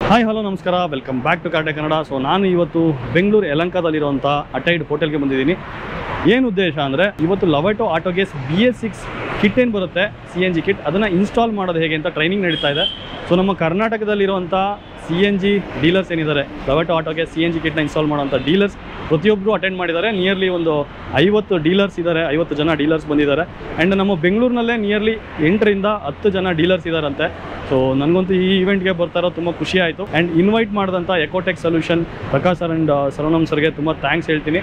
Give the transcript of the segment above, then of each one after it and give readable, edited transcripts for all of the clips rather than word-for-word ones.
Hi hello ನಮಸ್ಕಾರ, welcome back to ಕಾಟೆ Kannada. So ನಾನು ಇವತ್ತು ಬೆಂಗಳೂರು ಯಲಹಂಕದಲ್ಲಿರುವಂಥ ಅಟೈಡ್ ಹೋಟೆಲ್ಗೆ ಬಂದಿದ್ದೀನಿ. ಏನು ಉದ್ದೇಶ ಅಂದರೆ ಇವತ್ತು ಲವೆಟೋ ಆಟೋಗೇಸ್ BS6 ಕಿಟ್ ಏನು ಬರುತ್ತೆ, CNG ಕಿಟ್, ಅದನ್ನು ಇನ್ಸ್ಟಾಲ್ ಮಾಡೋದು ಹೇಗೆ ಅಂತ ಟ್ರೈನಿಂಗ್ ನಡೀತಾ ಇದೆ. ಸೊ ನಮ್ಮ ಕರ್ನಾಟಕದಲ್ಲಿರುವಂಥ CNG ಡೀಲರ್ಸ್ ಏನಿದ್ದಾರೆ, ಲವೆಟೋ ಆಟೋಗೇಸ್ CNG ಕಿಟ್ನ ಇನ್ಸ್ಟಾಲ್ ಮಾಡೋಂಥ ಡೀಲರ್ಸ್ ಪ್ರತಿಯೊಬ್ಬರು ಅಟೆಂಡ್ ಮಾಡಿದ್ದಾರೆ. ನಿಯರ್ಲಿ ಒಂದು 50 ಡೀಲರ್ಸ್ ಇದ್ದಾರೆ, 50 ಜನ ಡೀಲರ್ಸ್ ಬಂದಿದ್ದಾರೆ. ಆ್ಯಂಡ್ ನಮ್ಮ ಬೆಂಗಳೂರಿನಲ್ಲೇ ನಿಯರ್ಲಿ 8 ರಿಂದ 10 ಜನ ಡೀಲರ್ಸ್ ಇದ್ದಾರಂತೆ. ಸೊ ನನಗಂತೂ ಈ ಇವೆಂಟ್ಗೆ ಬರ್ತಾರೋ ತುಂಬ ಖುಷಿ ಆಯಿತು. ಆ್ಯಂಡ್ ಇನ್ವೈಟ್ ಮಾಡಿದಂಥ ಎಕೋಟೆಕ್ ಸೊಲ್ಯೂಷನ್ ಪ್ರಕಾಶ್ ಸರ್ ಆ್ಯಂಡ್ ಸರವಣಮ್ ಸರ್ಗೆ ತುಂಬ ಥ್ಯಾಂಕ್ಸ್ ಹೇಳ್ತೀನಿ.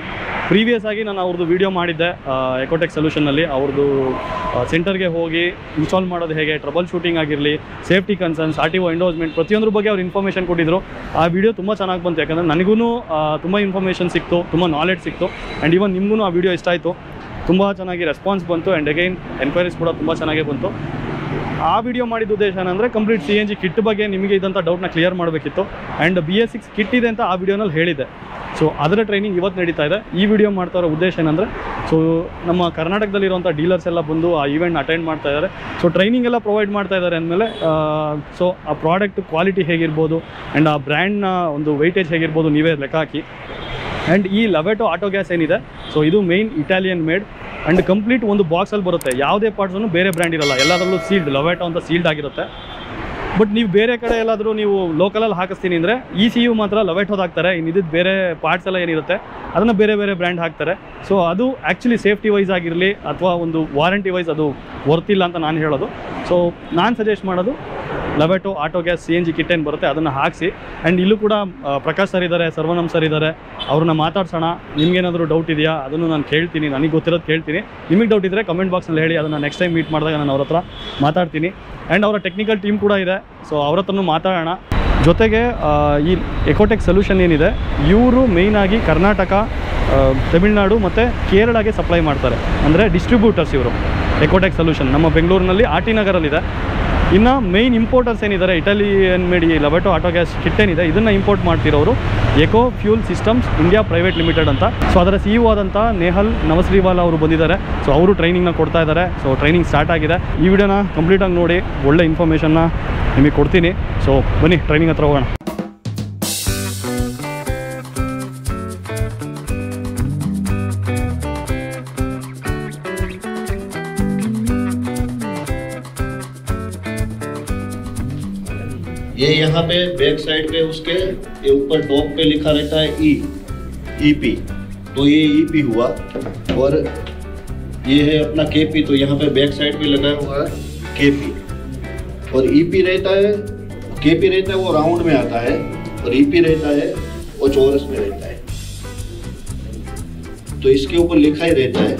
ಪ್ರೀವಿಯಸ್ ಆಗಿ ನಾನು ಅವ್ರದ್ದು ವೀಡಿಯೋ ಮಾಡಿದ್ದೆ ಎಕೋಟೆಕ್ ಸೊಲ್ಯೂಷನ್ನಲ್ಲಿ. ಅವ್ರದ್ದು ಸೆಂಟರ್ಗೆ ಹೋಗಿ ಇನ್ಸ್ಟಾಲ್ ಮಾಡೋದು ಹೇಗೆ, ಟ್ರಬಲ್ ಶೂಟಿಂಗ್ ಆಗಿರಲಿ, ಸೇಫ್ಟಿ ಕನ್ಸರ್ನ್ಸ್, RTO ಎಂಡೋಸ್ಮೆಂಟ್, ಪ್ರತಿಯೊಂದ್ರ ಬಗ್ಗೆ ಅವ್ರು ಇನ್ಫಾರ್ಮೇಷನ್ ಕೊಟ್ಟಿದ್ರು. ಆ ವಿಡಿಯೋ ತುಂಬ ಚೆನ್ನಾಗಿ ಬಂತು, ಯಾಕಂದರೆ ನನಗೂ ತುಂಬ ಇನ್ಫಾರ್ಮೇಷನ್ ಸಿಕ್ತು, ತುಂಬ ನಾಲೆಡ್ಜ್ ಸಿಕ್ತು. ಆ್ಯಂಡ್ ಇವನ್ ನಿಮಗೂ ಆ ವಿಡಿಯೋ ಇಷ್ಟ ಆಯಿತು, ತುಂಬ ಚೆನ್ನಾಗಿ ರೆಸ್ಪಾನ್ಸ್ ಬಂತು. ಆ್ಯಂಡ್ ಅಗೈನ್ ಎನ್ಕ್ವೈರೀಸ್ ಕೂಡ ತುಂಬ ಚೆನ್ನಾಗೇ ಬಂತು. ಆ ವಿಡಿಯೋ ಮಾಡಿದ ಉದ್ದೇಶ ಏನಂದರೆ ಕಂಪ್ಲೀಟ್ CNG ಕಿಟ್ ಬಗ್ಗೆ ನಿಮಗೆ ಇದ್ದಂಥ ಡೌಟ್ನ ಕ್ಲಿಯರ್ ಮಾಡಬೇಕಿತ್ತು. ಆ್ಯಂಡ್ BS6 ಕಿಟ್ ಇದೆ ಅಂತ ಆ ವಿಡಿಯೋನಲ್ಲಿ ಹೇಳಿದೆ. ಸೊ ಅದರ ಟ್ರೈನಿಂಗ್ ಇವತ್ತು ನಡೀತಾ ಇದೆ. ಈ ವಿಡಿಯೋ ಮಾಡ್ತಾ ಇರೋ ಉದ್ದೇಶ ಏನಂದರೆ, ಸೊ ನಮ್ಮ ಕರ್ನಾಟಕದಲ್ಲಿರುವಂಥ ಡೀಲರ್ಸ್ ಎಲ್ಲ ಬಂದು ಆ ಇವೆಂಟ್ ಅಟೆಂಡ್ ಮಾಡ್ತಾ ಇದ್ದಾರೆ. ಸೊ ಟ್ರೈನಿಂಗ್ ಎಲ್ಲ ಪ್ರೊವೈಡ್ ಮಾಡ್ತಾ ಇದ್ದಾರೆ ಅಂದಮೇಲೆ ಸೊ ಆ ಪ್ರಾಡಕ್ಟ್ ಕ್ವಾಲಿಟಿ ಹೇಗಿರ್ಬೋದು ಆ್ಯಂಡ್ ಆ ಬ್ರ್ಯಾಂಡ್ನ ಒಂದು ವೆಯ್ಟೇಜ್ ಹೇಗಿರ್ಬೋದು ನೀವೇ ಲೆಕ್ಕ ಹಾಕಿ. ಆ್ಯಂಡ್ ಈ ಲವೆಟೋ ಆಟೋ ಗ್ಯಾಸ್ ಏನಿದೆ, ಸೊ ಇದು main Italian made and complete ಒಂದು ಬಾಕ್ಸಲ್ಲಿ ಬರುತ್ತೆ. ಯಾವುದೇ ಪಾರ್ಟ್ಸನ್ನು ಬೇರೆ ಬ್ರ್ಯಾಂಡ್ ಇರಲ್ಲ, ಎಲ್ಲದರಲ್ಲೂ ಸೀಲ್ಡ್, ಲವೆಟೋ ಅಂತ ಸೀಲ್ಡ್ ಆಗಿರುತ್ತೆ. ಬಟ್ ನೀವು ಬೇರೆ ಕಡೆ ಎಲ್ಲಾದರೂ ನೀವು ಲೋಕಲಲ್ಲಿ ಹಾಕಿಸ್ತೀನಿ ಅಂದರೆ ECU ಮಾತ್ರ ಲವೆಟೋದು ಹಾಕ್ತಾರೆ. ಇನ್ನಿದ್ದು ಬೇರೆ ಪಾರ್ಟ್ಸ್ ಎಲ್ಲ ಏನಿರುತ್ತೆ ಅದನ್ನು ಬೇರೆ ಬೇರೆ ಬ್ರ್ಯಾಂಡ್ ಹಾಕ್ತಾರೆ. ಸೊ ಅದು ಆ್ಯಕ್ಚುಲಿ ಸೇಫ್ಟಿ ವೈಸ್ ಆಗಿರಲಿ ಅಥವಾ ಒಂದು ವಾರಂಟಿ ವೈಸ್ ಅದು ವರ್ತಿಲ್ಲ ಅಂತ ನಾನು ಹೇಳೋದು. ಸೊ ನಾನು ಸಜೆಸ್ಟ್ ಮಾಡೋದು ಲವೆಟೋ ಆಟೋ ಗ್ಯಾಸ್ CNG ಕಿಟ್ ಏನು ಬರುತ್ತೆ ಅದನ್ನು ಹಾಕಿಸಿ. ಆ್ಯಂಡ್ ಇಲ್ಲೂ ಕೂಡ ಪ್ರಕಾಶ್ ಸರ್ ಇದ್ದಾರೆ, ಸರ್ವನಮ್ ಸರ್ ಇದ್ದಾರೆ, ಅವ್ರನ್ನ ಮಾತಾಡ್ಸೋಣ. ನಿಮ್ಗೇನಾದರೂ ಡೌಟ್ ಇದೆಯಾ ಅದನ್ನು ನಾನು ಕೇಳ್ತೀನಿ, ನನಗೆ ಗೊತ್ತಿರೋದು ಕೇಳ್ತೀನಿ. ನಿಮಗೆ ಡೌಟ್ ಇದ್ದರೆ ಕಮೆಂಟ್ ಬಾಕ್ಸ್ನಲ್ಲಿ ಹೇಳಿ, ಅದನ್ನು ನೆಕ್ಸ್ಟ್ ಟೈಮ್ ಮೀಟ್ ಮಾಡಿದಾಗ ನಾನು ಅವ್ರ ಹತ್ರ ಮಾತಾಡ್ತೀನಿ. ಆ್ಯಂಡ್ ಅವರ ಟೆಕ್ನಿಕಲ್ ಟೀಮ್ ಕೂಡ ಇದೆ, ಸೊ ಅವ್ರ ಹತ್ರನೂ ಮಾತಾಡೋಣ. ಜೊತೆಗೆ ಈ ಎಕೋಟೆಕ್ ಸೊಲ್ಯೂಷನ್ ಏನಿದೆ, ಇವರು ಮೇಯ್ನಾಗಿ ಕರ್ನಾಟಕ, ತಮಿಳ್ನಾಡು ಮತ್ತು ಕೇರಳಗೆ ಸಪ್ಲೈ ಮಾಡ್ತಾರೆ. ಅಂದರೆ ಡಿಸ್ಟ್ರಿಬ್ಯೂಟರ್ಸ್ ಇವರು ಎಕೋಟೆಕ್ ಸೊಲ್ಯೂಷನ್. ನಮ್ಮ ಬೆಂಗಳೂರಿನಲ್ಲಿ RT ನಗರಲ್ಲಿದೆ. ಇನ್ನು ಮೇಯ್ನ್ ಇಂಪೋರ್ಟರ್ಸ್ ಏನಿದ್ದಾರೆ, ಇಟಾಲಿಯನ್ ಮೇಡ್ ಈ ಲವೆಟೋ ಆಟೋ ಗ್ಯಾಸ್ ಕಿಟ್ ಏನಿದೆ ಇದನ್ನು ಇಂಪೋರ್ಟ್ ಮಾಡ್ತಿರೋರು eco fuel systems India private limited ಅಂತ. ಸೊ ಅದರ CEO ಆದಂಥ ನೇಹಲ್ ನವಶ್ರೀವಾಲ ಅವರು ಬಂದಿದ್ದಾರೆ. ಸೊ ಅವರು ಟ್ರೈನಿಂಗ್ನ ಕೊಡ್ತಾ ಇದ್ದಾರೆ. ಸೊ ಟ್ರೈನಿಂಗ್ ಸ್ಟಾರ್ಟ್ ಆಗಿದೆ. ಈ ವಿಡಿಯೋನ ಕಂಪ್ಲೀಟಾಗಿ ನೋಡಿ, ಒಳ್ಳೆ ಇನ್ಫಾರ್ಮೇಷನ್ನ ನಿಮಗೆ ಕೊಡ್ತೀನಿ. ಸೊ ಬನ್ನಿ ಟ್ರೈನಿಂಗ್ ಹತ್ರ ಹೋಗೋಣ. ये यहाँ पे बैक साइड पे उसके ये ऊपर टॉप पे लिखा रहता है EP, तो ये EP हुआ. और ये है अपना KP, तो यहाँ पे बैक साइड पे लगा हुआ है KP. और EP रहता है, KP रहता है वो राउंड में आता है, और EP रहता है वो चौरस में रहता है. तो इसके ऊपर लिखा ही रहता है.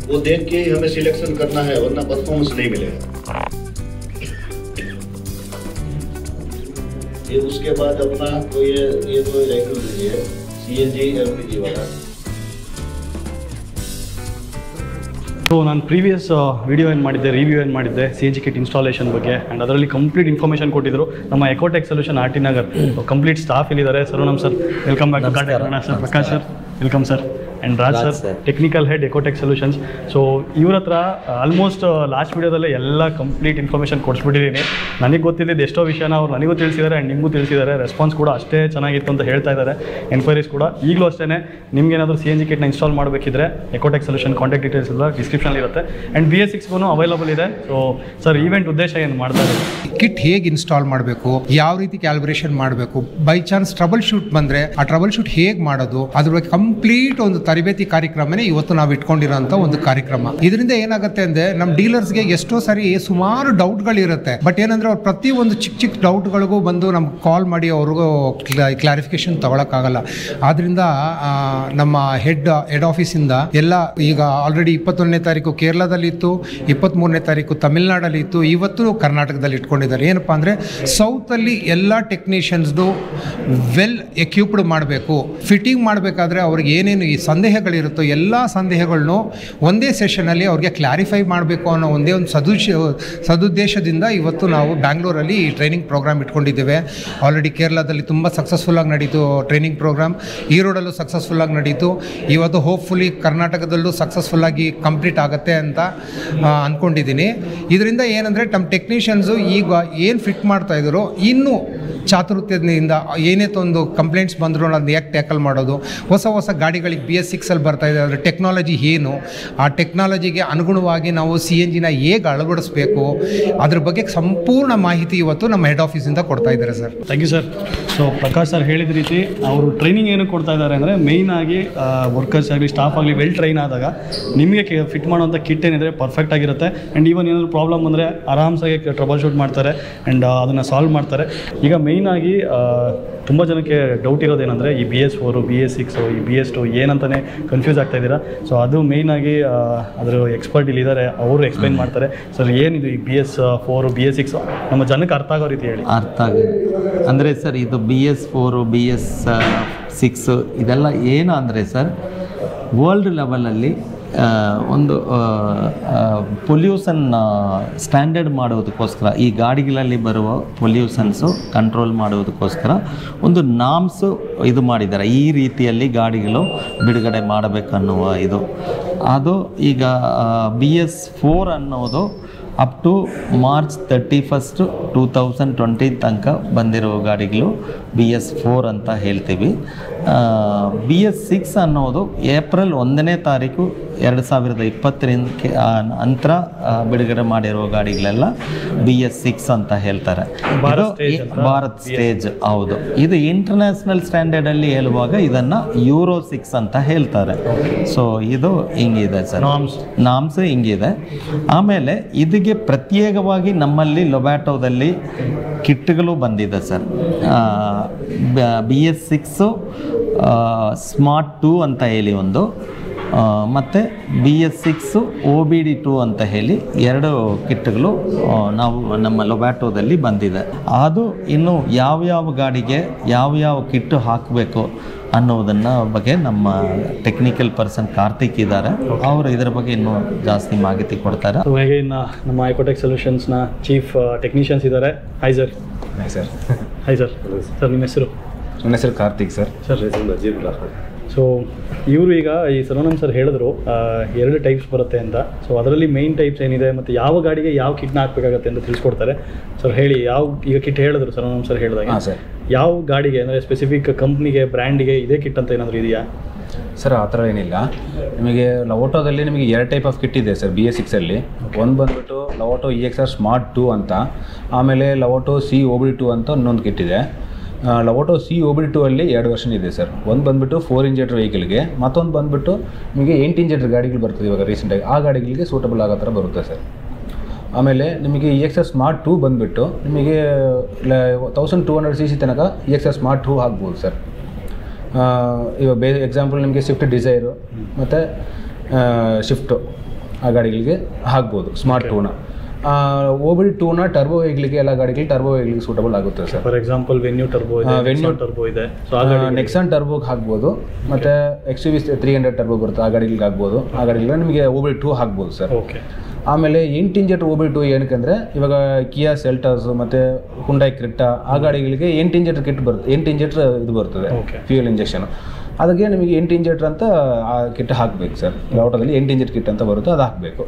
वो देख के ही हमें सिलेक्शन करना है, वरना परफॉर्मेंस नहीं मिलेगा. ये उसके बाद अपना तो ये तो रेगुलर है CNG LPG वाला. ಸೊ ನಾನು ಪ್ರೀವಿಯಸ್ ವಿಡಿಯೋ ಏನು ಮಾಡಿದ್ದೆ, ರಿವ್ಯೂ ಏನು ಮಾಡಿದ್ದೆ CNG ಕಿಟ್ ಇನ್ಸ್ಟಾಲೇಷನ್ ಬಗ್ಗೆ. ಆ್ಯಂಡ್ ಅದರಲ್ಲಿ ಕಂಪ್ಲೀಟ್ ಇನ್ಫಾರ್ಮೇಷನ್ ಕೊಟ್ಟಿದ್ರು ನಮ್ಮ Ecotech solution RT Nagar complete staff ಇಲ್ಲಿದ್ದಾರೆ. Saravanan sir welcome back to ಕಾಟೆ Kannada. Sir Prakash sir welcome sir. And Raj sir technical head Ecotech solutions. So ಇವ್ರ ಹತ್ರ ಆಲ್ಮೋಸ್ಟ್ ಲಾಸ್ಟ್ ವೀಡಿಯೋದಲ್ಲೇ ಎಲ್ಲ ಕಂಪ್ಲೀಟ್ ಇನ್ಫಾರ್ಮೇಷನ್ ಕೊಡಿಸ್ಬಿಟ್ಟಿದ್ದೀನಿ. ನನಗೆ ಗೊತ್ತಿದ್ದು ಎಷ್ಟೋ ವಿಷಯನ ಅವ್ರು ನನಗೂ ತಿಳಿಸಿದ್ದಾರೆ ಆ್ಯಂಡ್ ನಿಮಗೂ ತಿಳಿಸಿದ್ದಾರೆ. ರೆಸ್ಪಾನ್ಸ್ ಕೂಡ ಅಷ್ಟೇ ಚೆನ್ನಾಗಿತ್ತು ಅಂತ ಹೇಳ್ತಾ ಇದ್ದಾರೆ. ಎನ್ಕ್ವೈರೀಸ್ ಕೂಡ ಈಗಲೂ ಅಷ್ಟೇ. ನಿಮ್ಗೇನಾದರೂ CNG ಕಿಟ್ನ ಇನ್ಸ್ಟಾಲ್ ಮಾಡಬೇಕಿದ್ರೆ ಎಕೋಟೆಕ್ ಸೊಲ್ಯೂಷನ್ ಕಾಂಟ್ಯಾಕ್ಟ್ ಡೀಟೇಲ್ಸ್ ಎಲ್ಲ ಡಿಸ್ಕ್ರಿಪ್ಷನಲ್ಲಿ ಇರುತ್ತೆ. ಆ್ಯಂಡ್ BS6ಗೂ ಅವೈಲಬಲ್ ಇದೆ. ಸೊ ಸರ್ ಈವೆಂಟ್ ಉದ್ದೇಶ ಏನು ಮಾಡ್ತಾರೆ, ಕಿಟ್ ಹೇಗೆ ಇನ್ಸ್ಟಾಲ್ ಮಾಡಬೇಕು, ಯಾವ ರೀತಿ ಕ್ಯಾಲ್ಬ್ರೇಷನ್ ಮಾಡಬೇಕು, ಬೈ ಚಾನ್ಸ್ ಟ್ರಬಲ್ ಶೂಟ್ ಬಂದರೆ ಆ ಟ್ರಬಲ್ ಶೂಟ್ ಹೇಗೆ ಮಾಡೋದು, ಅದ್ರ ಬಗ್ಗೆ ಕಂಪ್ಲೀಟ್ ಒಂದು ತರಬೇತಿ ಕಾರ್ಯಕ್ರಮನೇ ಇವತ್ತು ನಾವು ಇಟ್ಕೊಂಡಿರೋಂಥ ಒಂದು ಕಾರ್ಯಕ್ರಮ. ಇದರಿಂದ ಏನಾಗುತ್ತೆ ಅಂದರೆ ನಮ್ಮ ಡೀಲರ್ಸ್ಗೆ ಎಷ್ಟೋ ಸಾರಿ ಸುಮಾರು ಡೌಟ್ಗಳಿರುತ್ತೆ. ಬಟ್ ಏನಂದರೆ ಅವ್ರು ಪ್ರತಿ ಒಂದು ಚಿಕ್ಕ ಚಿಕ್ಕ ಡೌಟ್ಗಳಿಗೂ ಬಂದು ನಮ್ಗೆ ಕಾಲ್ ಮಾಡಿ ಅವ್ರಿಗೂ ಕ್ಲಾರಿಫಿಕೇಶನ್ ತಗೊಳಕ್ಕಾಗಲ್ಲ. ಆದ್ದರಿಂದ ನಮ್ಮ ಹೆಡ್ ಆಫೀಸಿಂದ ಎಲ್ಲ ಈಗ ಆಲ್ರೆಡಿ 21ನೇ ತಾರೀಕು ಕೇರಳದಲ್ಲಿತ್ತು, 23ನೇ ತಾರೀಕು ತಮಿಳ್ನಾಡಲ್ಲಿ ಇತ್ತು, ಇವತ್ತು ಕರ್ನಾಟಕದಲ್ಲಿ ಇಟ್ಕೊಂಡಿದ್ದಾರೆ. ಏನಪ್ಪ ಅಂದರೆ ಸೌತಲ್ಲಿ ಎಲ್ಲ ಟೆಕ್ನಿಷಿಯನ್ಸ್ದು ವೆಲ್ ಎಕ್ವಿಪ್ಡ್ ಮಾಡಬೇಕು. ಫಿಟ್ಟಿಂಗ್ ಮಾಡಬೇಕಾದ್ರೆ ಅವ್ರಿಗೆ ಏನೇನು ಈ ಸಂದೇಹಗಳಿರುತ್ತೋ ಎಲ್ಲ ಸಂದೇಹಗಳನ್ನು ಒಂದೇ ಸೆಷನಲ್ಲಿ ಅವ್ರಿಗೆ ಕ್ಲಾರಿಫೈ ಮಾಡಬೇಕು ಅನ್ನೋ ಒಂದೇ ಒಂದು ಸದುದ್ದೇಶದಿಂದ ಇವತ್ತು ನಾವು ಬ್ಯಾಂಗ್ಳೂರಲ್ಲಿ ಈ ಟ್ರೈನಿಂಗ್ ಪ್ರೋಗ್ರಾಮ್ ಇಟ್ಕೊಂಡಿದ್ದೇವೆ. ಆಲ್ರೆಡಿ ಕೇರಳದಲ್ಲಿ ತುಂಬ ಸಕ್ಸಸ್ಫುಲ್ಲಾಗಿ ನಡೀತು ಟ್ರೈನಿಂಗ್ ಪ್ರೋಗ್ರಾಮ್, ಈರೋಡಲ್ಲೂ ಸಕ್ಸಸ್ಫುಲ್ಲಾಗಿ ನಡೀತು. ಇವತ್ತು ಹೋಪ್ಫುಲಿ ಕರ್ನಾಟಕದಲ್ಲೂ ಸಕ್ಸಸ್ಫುಲ್ಲಾಗಿ ಕಂಪ್ಲೀಟ್ ಆಗುತ್ತೆ ಅಂತ ಅಂದ್ಕೊಂಡಿದ್ದೀನಿ. ಇದರಿಂದ ಏನಂದರೆ ನಮ್ಮ ಟೆಕ್ನಿಷಿಯನ್ಸು ಈಗ ಏನು ಫಿಟ್ ಮಾಡ್ತಾಯಿದ್ರು ಇನ್ನೂ ಚಾತುರ್ಯದಿಂದ ಏನೇ ಒಂದು ಕಂಪ್ಲೇಂಟ್ಸ್ ಬಂದರೂ ಅದನ್ನ ಯಾಕೆ ಟ್ಯಾಕಲ್ ಮಾಡೋದು, ಹೊಸ ಗಾಡಿಗಳಿಗೆ BS6 ಬರ್ತಾಯಿದೆ, ಅದರ ಟೆಕ್ನಾಲಜಿ ಏನು, ಆ ಟೆಕ್ನಾಲಜಿಗೆ ಅನುಗುಣವಾಗಿ ನಾವು CNGನ ಹೇಗೆ ಅಳವಡಿಸ್ಬೇಕು ಅದ್ರ ಬಗ್ಗೆ ಸಂಪೂರ್ಣ ಮಾಹಿತಿ ಇವತ್ತು ನಮ್ಮ ಹೆಡ್ ಆಫೀಸಿಂದ ಕೊಡ್ತಾ ಇದ್ದಾರೆ sir. Thank you sir. So Prakash sir ಹೇಳಿದ ರೀತಿ ಅವರು ಟ್ರೈನಿಂಗ್ ಏನು ಕೊಡ್ತಾ ಇದ್ದಾರೆ ಅಂದರೆ ಮೇಯ್ನಾಗಿ ವರ್ಕರ್ಸ್ ಆಗಲಿ ಸ್ಟಾಫ್ ಆಗಲಿ ವೆಲ್ ಟ್ರೈನ್ ಆದಾಗ ನಿಮಗೆ ಫಿಟ್ ಮಾಡುವಂಥ ಕಿಟ್ ಏನಿದೆ ಪರ್ಫೆಕ್ಟ್ ಆಗಿರುತ್ತೆ. ಆ್ಯಂಡ್ ಈವನ್ ಏನಾದರೂ ಪ್ರಾಬ್ಲಮ್ ಬಂದರೆ ಆರಾಮ್ಸಾಗಿ ಟ್ರಬಲ್ ಶೂಟ್ ಮಾಡ್ತಾರೆ ಆ್ಯಂಡ್ ಅದನ್ನು ಸಾಲ್ವ್ ಮಾಡ್ತಾರೆ. ಈಗ ಮೇಯ್ನಾಗಿ ತುಂಬ ಜನಕ್ಕೆ ಡೌಟ್ ಇರೋದೇನೆಂದರೆ ಈ BS4 BS6 ಈ BS2 ಏನಂತಲೇ ಕನ್ಫ್ಯೂಸ್ ಆಗ್ತಾ ಇದ್ದೀರಾ. ಸೊ ಅದು ಮೇಯ್ನಾಗಿ ಅದರ ಎಕ್ಸ್ಪರ್ಟ್ ಇಲ್ಲಿದ್ದಾರೆ, ಅವರು ಎಕ್ಸ್ಪ್ಲೈನ್ ಮಾಡ್ತಾರೆ. ಸರ್ ಏನಿದು ಈ BS4 BS6 ನಮ್ಮ ಜನಕ್ಕೆ ಅರ್ಥ ಆಗೋ ರೀತಿ ಹೇಳಿ. ಅರ್ಥ ಆಗಿದೆ ಅಂದರೆ ಸರ್ ಇದು BS4 BS6 ಇದೆಲ್ಲ ಏನು ಅಂದರೆ ಸರ್ ವರ್ಲ್ಡ್ ಲೆವೆಲಲ್ಲಿ ಒಂದು ಪೊಲ್ಯೂಷನ್ ಸ್ಟ್ಯಾಂಡರ್ಡ್ ಮಾಡೋದಕ್ಕೋಸ್ಕರ ಈ ಗಾಡಿಗಳಲ್ಲಿ ಬರುವ ಪೊಲ್ಯೂಷನ್ಸು ಕಂಟ್ರೋಲ್ ಮಾಡೋದಕ್ಕೋಸ್ಕರ ಒಂದು ನಾಮ್ಸು ಇದು ಮಾಡಿದ್ದಾರೆ. ಈ ರೀತಿಯಲ್ಲಿ ಗಾಡಿಗಳು ಬಿಡುಗಡೆ ಮಾಡಬೇಕನ್ನುವ ಇದು ಅದು ಈಗ BS4 ಅನ್ನೋದು ಅಪ್ ಟು ಮಾರ್ಚ್ 31st 2020 ತನಕ ಬಂದಿರೋ ಗಾಡಿಗಳು BS4 ಅಂತ ಹೇಳ್ತೀವಿ. BS6 ಅನ್ನೋದು ಏಪ್ರಿಲ್ 1ನೇ ತಾರೀಕು 2020 ನಂತರ ಬಿಡುಗಡೆ ಮಾಡಿರೋ ಗಾಡಿಗಳೆಲ್ಲ BS6 ಅಂತ ಹೇಳ್ತಾರೆ. ಭಾರತ್ ಸ್ಟೇಜ್ ಹೌದು. ಇದು ಇಂಟರ್ನ್ಯಾಷನಲ್ ಸ್ಟ್ಯಾಂಡರ್ಡಲ್ಲಿ ಹೇಳುವಾಗ ಇದನ್ನು Euro 6 ಅಂತ ಹೇಳ್ತಾರೆ. ಸೊ ಇದು ಹಿಂಗಿದೆ ಸರ್, ನಾಮ್ಸ್ ಹಿಂಗಿದೆ. ಆಮೇಲೆ ಇದಕ್ಕೆ ಪ್ರತ್ಯೇಕವಾಗಿ ನಮ್ಮಲ್ಲಿ ಲೊಬ್ಯಾಟೋದಲ್ಲಿ ಕಿಟ್ಗಳು ಬಂದಿದೆ ಸರ್. BS6 ಸ್ಮಾರ್ಟ್ 2 ಅಂತ ಹೇಳಿ ಒಂದು, ಮತ್ತು BS6 OBD2 ಅಂತ ಹೇಳಿ 2 ಕಿಟ್ಗಳು ನಾವು ನಮ್ಮ ಲೊಬ್ಯಾಟೋದಲ್ಲಿ ಬಂದಿದೆ. ಅದು ಇನ್ನು ಯಾವ್ಯಾವ ಗಾಡಿಗೆ ಯಾವ್ಯಾವ ಕಿಟ್ಟು ಹಾಕಬೇಕು ಅನ್ನೋದನ್ನು ಬಗ್ಗೆ ನಮ್ಮ ಟೆಕ್ನಿಕಲ್ ಪರ್ಸನ್ ಕಾರ್ತಿಕ್ ಇದ್ದಾರೆ, ಅವರು ಇದರ ಬಗ್ಗೆ ಇನ್ನೂ ಜಾಸ್ತಿ ಮಾಹಿತಿ ಕೊಡ್ತಾರೆ. ಹಾಗೆ ಇನ್ನು ನಮ್ಮ ಐಕೋಟೆಕ್ ಸೊಲ್ಯೂಷನ್ಸ್ನ ಚೀಫ್ ಟೆಕ್ನಿಷಿಯನ್ಸ್ ಇದ್ದಾರೆ. Hi sir. Hi sir. Hi sir. Sir ನಿಮ್ಮ ಹೆಸರು? ನನ್ನ ಹೆಸರು Karthik sir. Sir Najeeb. So ಇವರು ಈಗ ಈ ಸರ್ವನಮ್ ಸರ್ ಹೇಳಿದ್ರು 2 ಟೈಪ್ಸ್ ಬರುತ್ತೆ ಅಂತ. ಸೊ ಅದರಲ್ಲಿ ಮೇಯ್ನ್ ಟೈಪ್ಸ್ ಏನಿದೆ ಮತ್ತು ಯಾವ ಗಾಡಿಗೆ ಯಾವ ಕಿಟ್ನ ಹಾಕಬೇಕಾಗತ್ತೆ ಅಂತ ತಿಳಿಸ್ಕೊಡ್ತಾರೆ. ಸರ್ ಹೇಳಿ, ಯಾವ ಈಗ ಕಿಟ್ ಹೇಳಿದ್ರು ಸರ್ವನಮ್ ಸರ್ ಹೇಳಿದಾಗ ಯಾವ ಗಾಡಿಗೆ ಅಂದರೆ ಸ್ಪೆಸಿಫಿಕ್ ಕಂಪ್ನಿಗೆ ಬ್ರ್ಯಾಂಡಿಗೆ ಇದೇ ಕಿಟ್ ಅಂತ ಏನಾದರೂ ಇದೆಯಾ ಸರ್? ಆ ಥರ ಏನಿಲ್ಲ. ನಿಮಗೆ ಲವೋಟೋದಲ್ಲಿ ನಿಮಗೆ 2 ಟೈಪ್ ಆಫ್ ಕಿಟ್ ಇದೆ ಸರ್ BS6ಅಲ್ಲಿ. ಒಂದು ಬಂದುಬಿಟ್ಟು ಲವೋಟೋ EXR ಸ್ಮಾರ್ಟ್ 2 ಅಂತ, ಆಮೇಲೆ ಲವೋಟೋ COBD2 ಅಂತ ಇನ್ನೊಂದು ಕಿಟ್ ಇದೆ. ಲವೋಟೋ COBD2 ಅಲ್ಲಿ 2 ವರ್ಷನ್ ಇದೆ ಸರ್. ಒಂದು ಬಂದುಬಿಟ್ಟು 4 ಇಂಜೆಕ್ಟರ್ ವೆಹಿಕಲ್ಗೆ, ಮತ್ತೊಂದು ಬಂದುಬಿಟ್ಟು ನಿಮಗೆ 8 ಇಂಜೆಕ್ಟರ್ ಗಾಡಿಗಳು ಬರ್ತದೆ ಇವಾಗ ರೀಸೆಂಟಾಗಿ, ಆ ಗಾಡಿಗಳಿಗೆ ಸೂಟಬಲ್ ಆಗೋ ಥರ ಬರುತ್ತೆ ಸರ್. ಆಮೇಲೆ ನಿಮಗೆ EXR ಸ್ಮಾರ್ಟ್ 2 ಬಂದುಬಿಟ್ಟು ನಿಮಗೆ 1200cc ತನಕ EXR ಸ್ಮಾರ್ಟ್ 2 ಆಗ್ಬೋದು ಸರ್. ಇವಾಗ ಎಕ್ಸಾಂಪಲ್ ನಿಮಗೆ ಸ್ವಿಫ್ಟ್ ಡಿಸೈರು ಮತ್ತು ಶಿಫ್ಟು ಆ ಗಾಡಿಗಳಿಗೆ ಹಾಕ್ಬೋದು ಸ್ಮಾರ್ಟ್ 2ನ. OBD2ನ ಟರ್ಬೋ ವೆಹಿಕಲ್ಗೆ ಎಲ್ಲ ಗಾಡಿಗಳಿಗೆ ಟರ್ಬೋ ವೆಹಿಕಲ್ಗೆ ಸೂಟಬಲ್ ಆಗುತ್ತೆ sir. For example venue turbo ಇದೆ, ನೆಕ್ಸಾನ್ ಟರ್ಬೋಗೆ ಹಾಕ್ಬೋದು, ಮತ್ತು XUV 300 ಟರ್ಬೋ ಬರುತ್ತೆ ಆ ಗಾಡಿಗಳಿಗೆ ಆಗ್ಬೋದು. ಆ ಗಾಡಿಗಳಿಗೆ ನಿಮಗೆ OBD2 ಹಾಕ್ಬೋದು ಸರ್. ಓಕೆ. ಆಮೇಲೆ 8 ಇಂಜೆಕ್ಟರ್ OBD2 ಏನಕ್ಕೆ ಇವಾಗ ಕಿಯಾ ಸೆಲ್ಟಾಸು ಮತ್ತು ಹುಂಡಾಯ್ ಕ್ರೆಟಾ ಆ ಗಾಡಿಗಳಿಗೆ 8 ಇಂಜೆಕ್ಟರ್ ಕಿಟ್ ಬರುತ್ತೆ, 8 ಇಂಜೆಕ್ಟರ್ ಇದು ಬರ್ತದೆ ಫ್ಯೂಯಲ್ ಇಂಜೆಕ್ಷನ್. ಅದಕ್ಕೆ ನಿಮಗೆ 8 ಇಂಜೆಕ್ಟರ್ ಅಂತ ಆ ಕಿಟ್ ಹಾಕಬೇಕು ಸರ್. ಲವೋಟೋದಲ್ಲಿ 8 ಇಂಜೆಕ್ಟರ್ ಕಿಟ್ ಅಂತ ಬರುತ್ತೆ, ಅದು ಹಾಕಬೇಕು.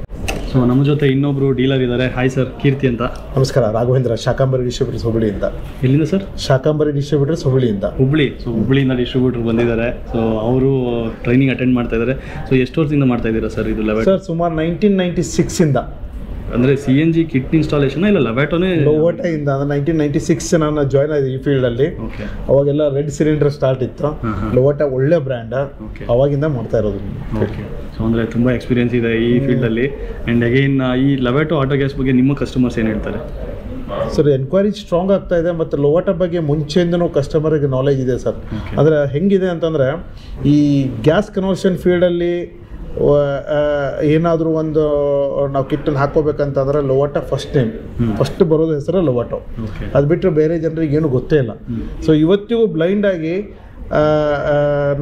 ಸೊ ನಮ್ಮ ಜೊತೆ ಇನ್ನೊಬ್ರು ಡೀಲರ್ ಇದ್ದಾರೆ. ಹಾಯ್ ಸರ್, ಕೀರ್ತಿ ಅಂತ. ನಮಸ್ಕಾರ, ರಾಘವೇಂದ್ರ, ಶಾಕಾಂಬರಿ ಡಿಸ್ಟ್ರಿಬ್ಯೂಟರ್ಸ್ ಹುಬ್ಬಳ್ಳಿಯಿಂದ. ಎಲ್ಲಿಂದ ಸರ್? ಶಾಕಾಂಬರಿ ಡಿಸ್ಟ್ರಿಬ್ಯೂಟರ್ಸ್ ಹುಬ್ಬಳ್ಳಿಯಿಂದ. ಹುಬ್ಬಳ್ಳಿ. ಸೊ ಹುಬ್ಬಳ್ಳಿಯಿಂದ ಡಿಸ್ಟ್ರಿಬ್ಯೂಟರ್ ಬಂದಿದ್ದಾರೆ. ಸೊ ಅವರು ಟ್ರೈನಿಂಗ್ ಅಟೆಂಡ್ ಮಾಡ್ತಾ ಇದ್ದಾರೆ. ಸೊ ಎಷ್ಟು ವರ್ಷದಿಂದ ಮಾಡ್ತಾ ಇದ್ದೀರಾ ಸರ್ ಇದು ಲೆವೆಟ್? ಸರ್ ಸುಮಾರು 1996 ಇಂದ. ಅಂದರೆ CNG ಕಿಟ್ ಇನ್ಸ್ಟಾಲೇಷನ್ ಇಲ್ಲ ಲೊಬ್ಯಾಟೋನೇ? ಲೊಬ್ಯಾಟೋಯಿಂದ 1996 ನಾನು ಜಾಯ್ನ್ ಆಗಿದೆ ಈ ಫೀಲ್ಡಲ್ಲಿ. ಅವಾಗೆಲ್ಲ ರೆಡ್ ಸಿಲಿಂಡರ್ ಸ್ಟಾರ್ಟ್ ಇತ್ತು. ಲೊಬ್ಯಾಟೋ ಒಳ್ಳೆ ಬ್ರ್ಯಾಂಡ್, ಅವಾಗಿಂದ ಮಾಡ್ತಾ ಇರೋದು. ಸೊ ಅಂದರೆ ತುಂಬ ಎಕ್ಸ್ಪೀರಿಯನ್ಸ್ ಇದೆ ಈ ಫೀಲ್ಡಲ್ಲಿ. ಆ್ಯಂಡ್ ಅಗೈನ್ ಈ ಲೊಬ್ಯಾಟೋ ಆಟೋ ಗ್ಯಾಸ್ ಬಗ್ಗೆ ನಿಮ್ಮ ಕಸ್ಟಮರ್ಸ್ ಏನು ಹೇಳ್ತಾರೆ? ಸರ್ ಎನ್ಕ್ವೈರಿ ಸ್ಟ್ರಾಂಗ್ ಆಗ್ತಾ ಇದೆ, ಮತ್ತು ಲೊಬ್ಯಾಟೋ ಬಗ್ಗೆ ಮುಂಚೆಯಿಂದನೂ ಕಸ್ಟಮರ್ಗೆ ನಾಲೆಜ್ ಇದೆ ಸರ್. ಅಂದರೆ ಹೆಂಗಿದೆ ಅಂತಂದರೆ ಈ ಗ್ಯಾಸ್ ಕನ್ವರ್ಷನ್ ಫೀಲ್ಡಲ್ಲಿ ಏನಾದರೂ ಒಂದು ನಾವು ಕಿಟ್ಟನ್ನು ಹಾಕೋಬೇಕಂತಂದ್ರೆ ಲೊಬ್ಯಾಟೋ ಫಸ್ಟ್ ಬರೋದು ಹೆಸರು ಲೊಬ್ಯಾಟೋ. ಅದು ಬಿಟ್ಟರೆ ಬೇರೆ ಜನರಿಗೆ ಏನು ಗೊತ್ತೇ ಇಲ್ಲ. ಸೊ ಇವತ್ತಿಗೂ ಬ್ಲೈಂಡಾಗಿ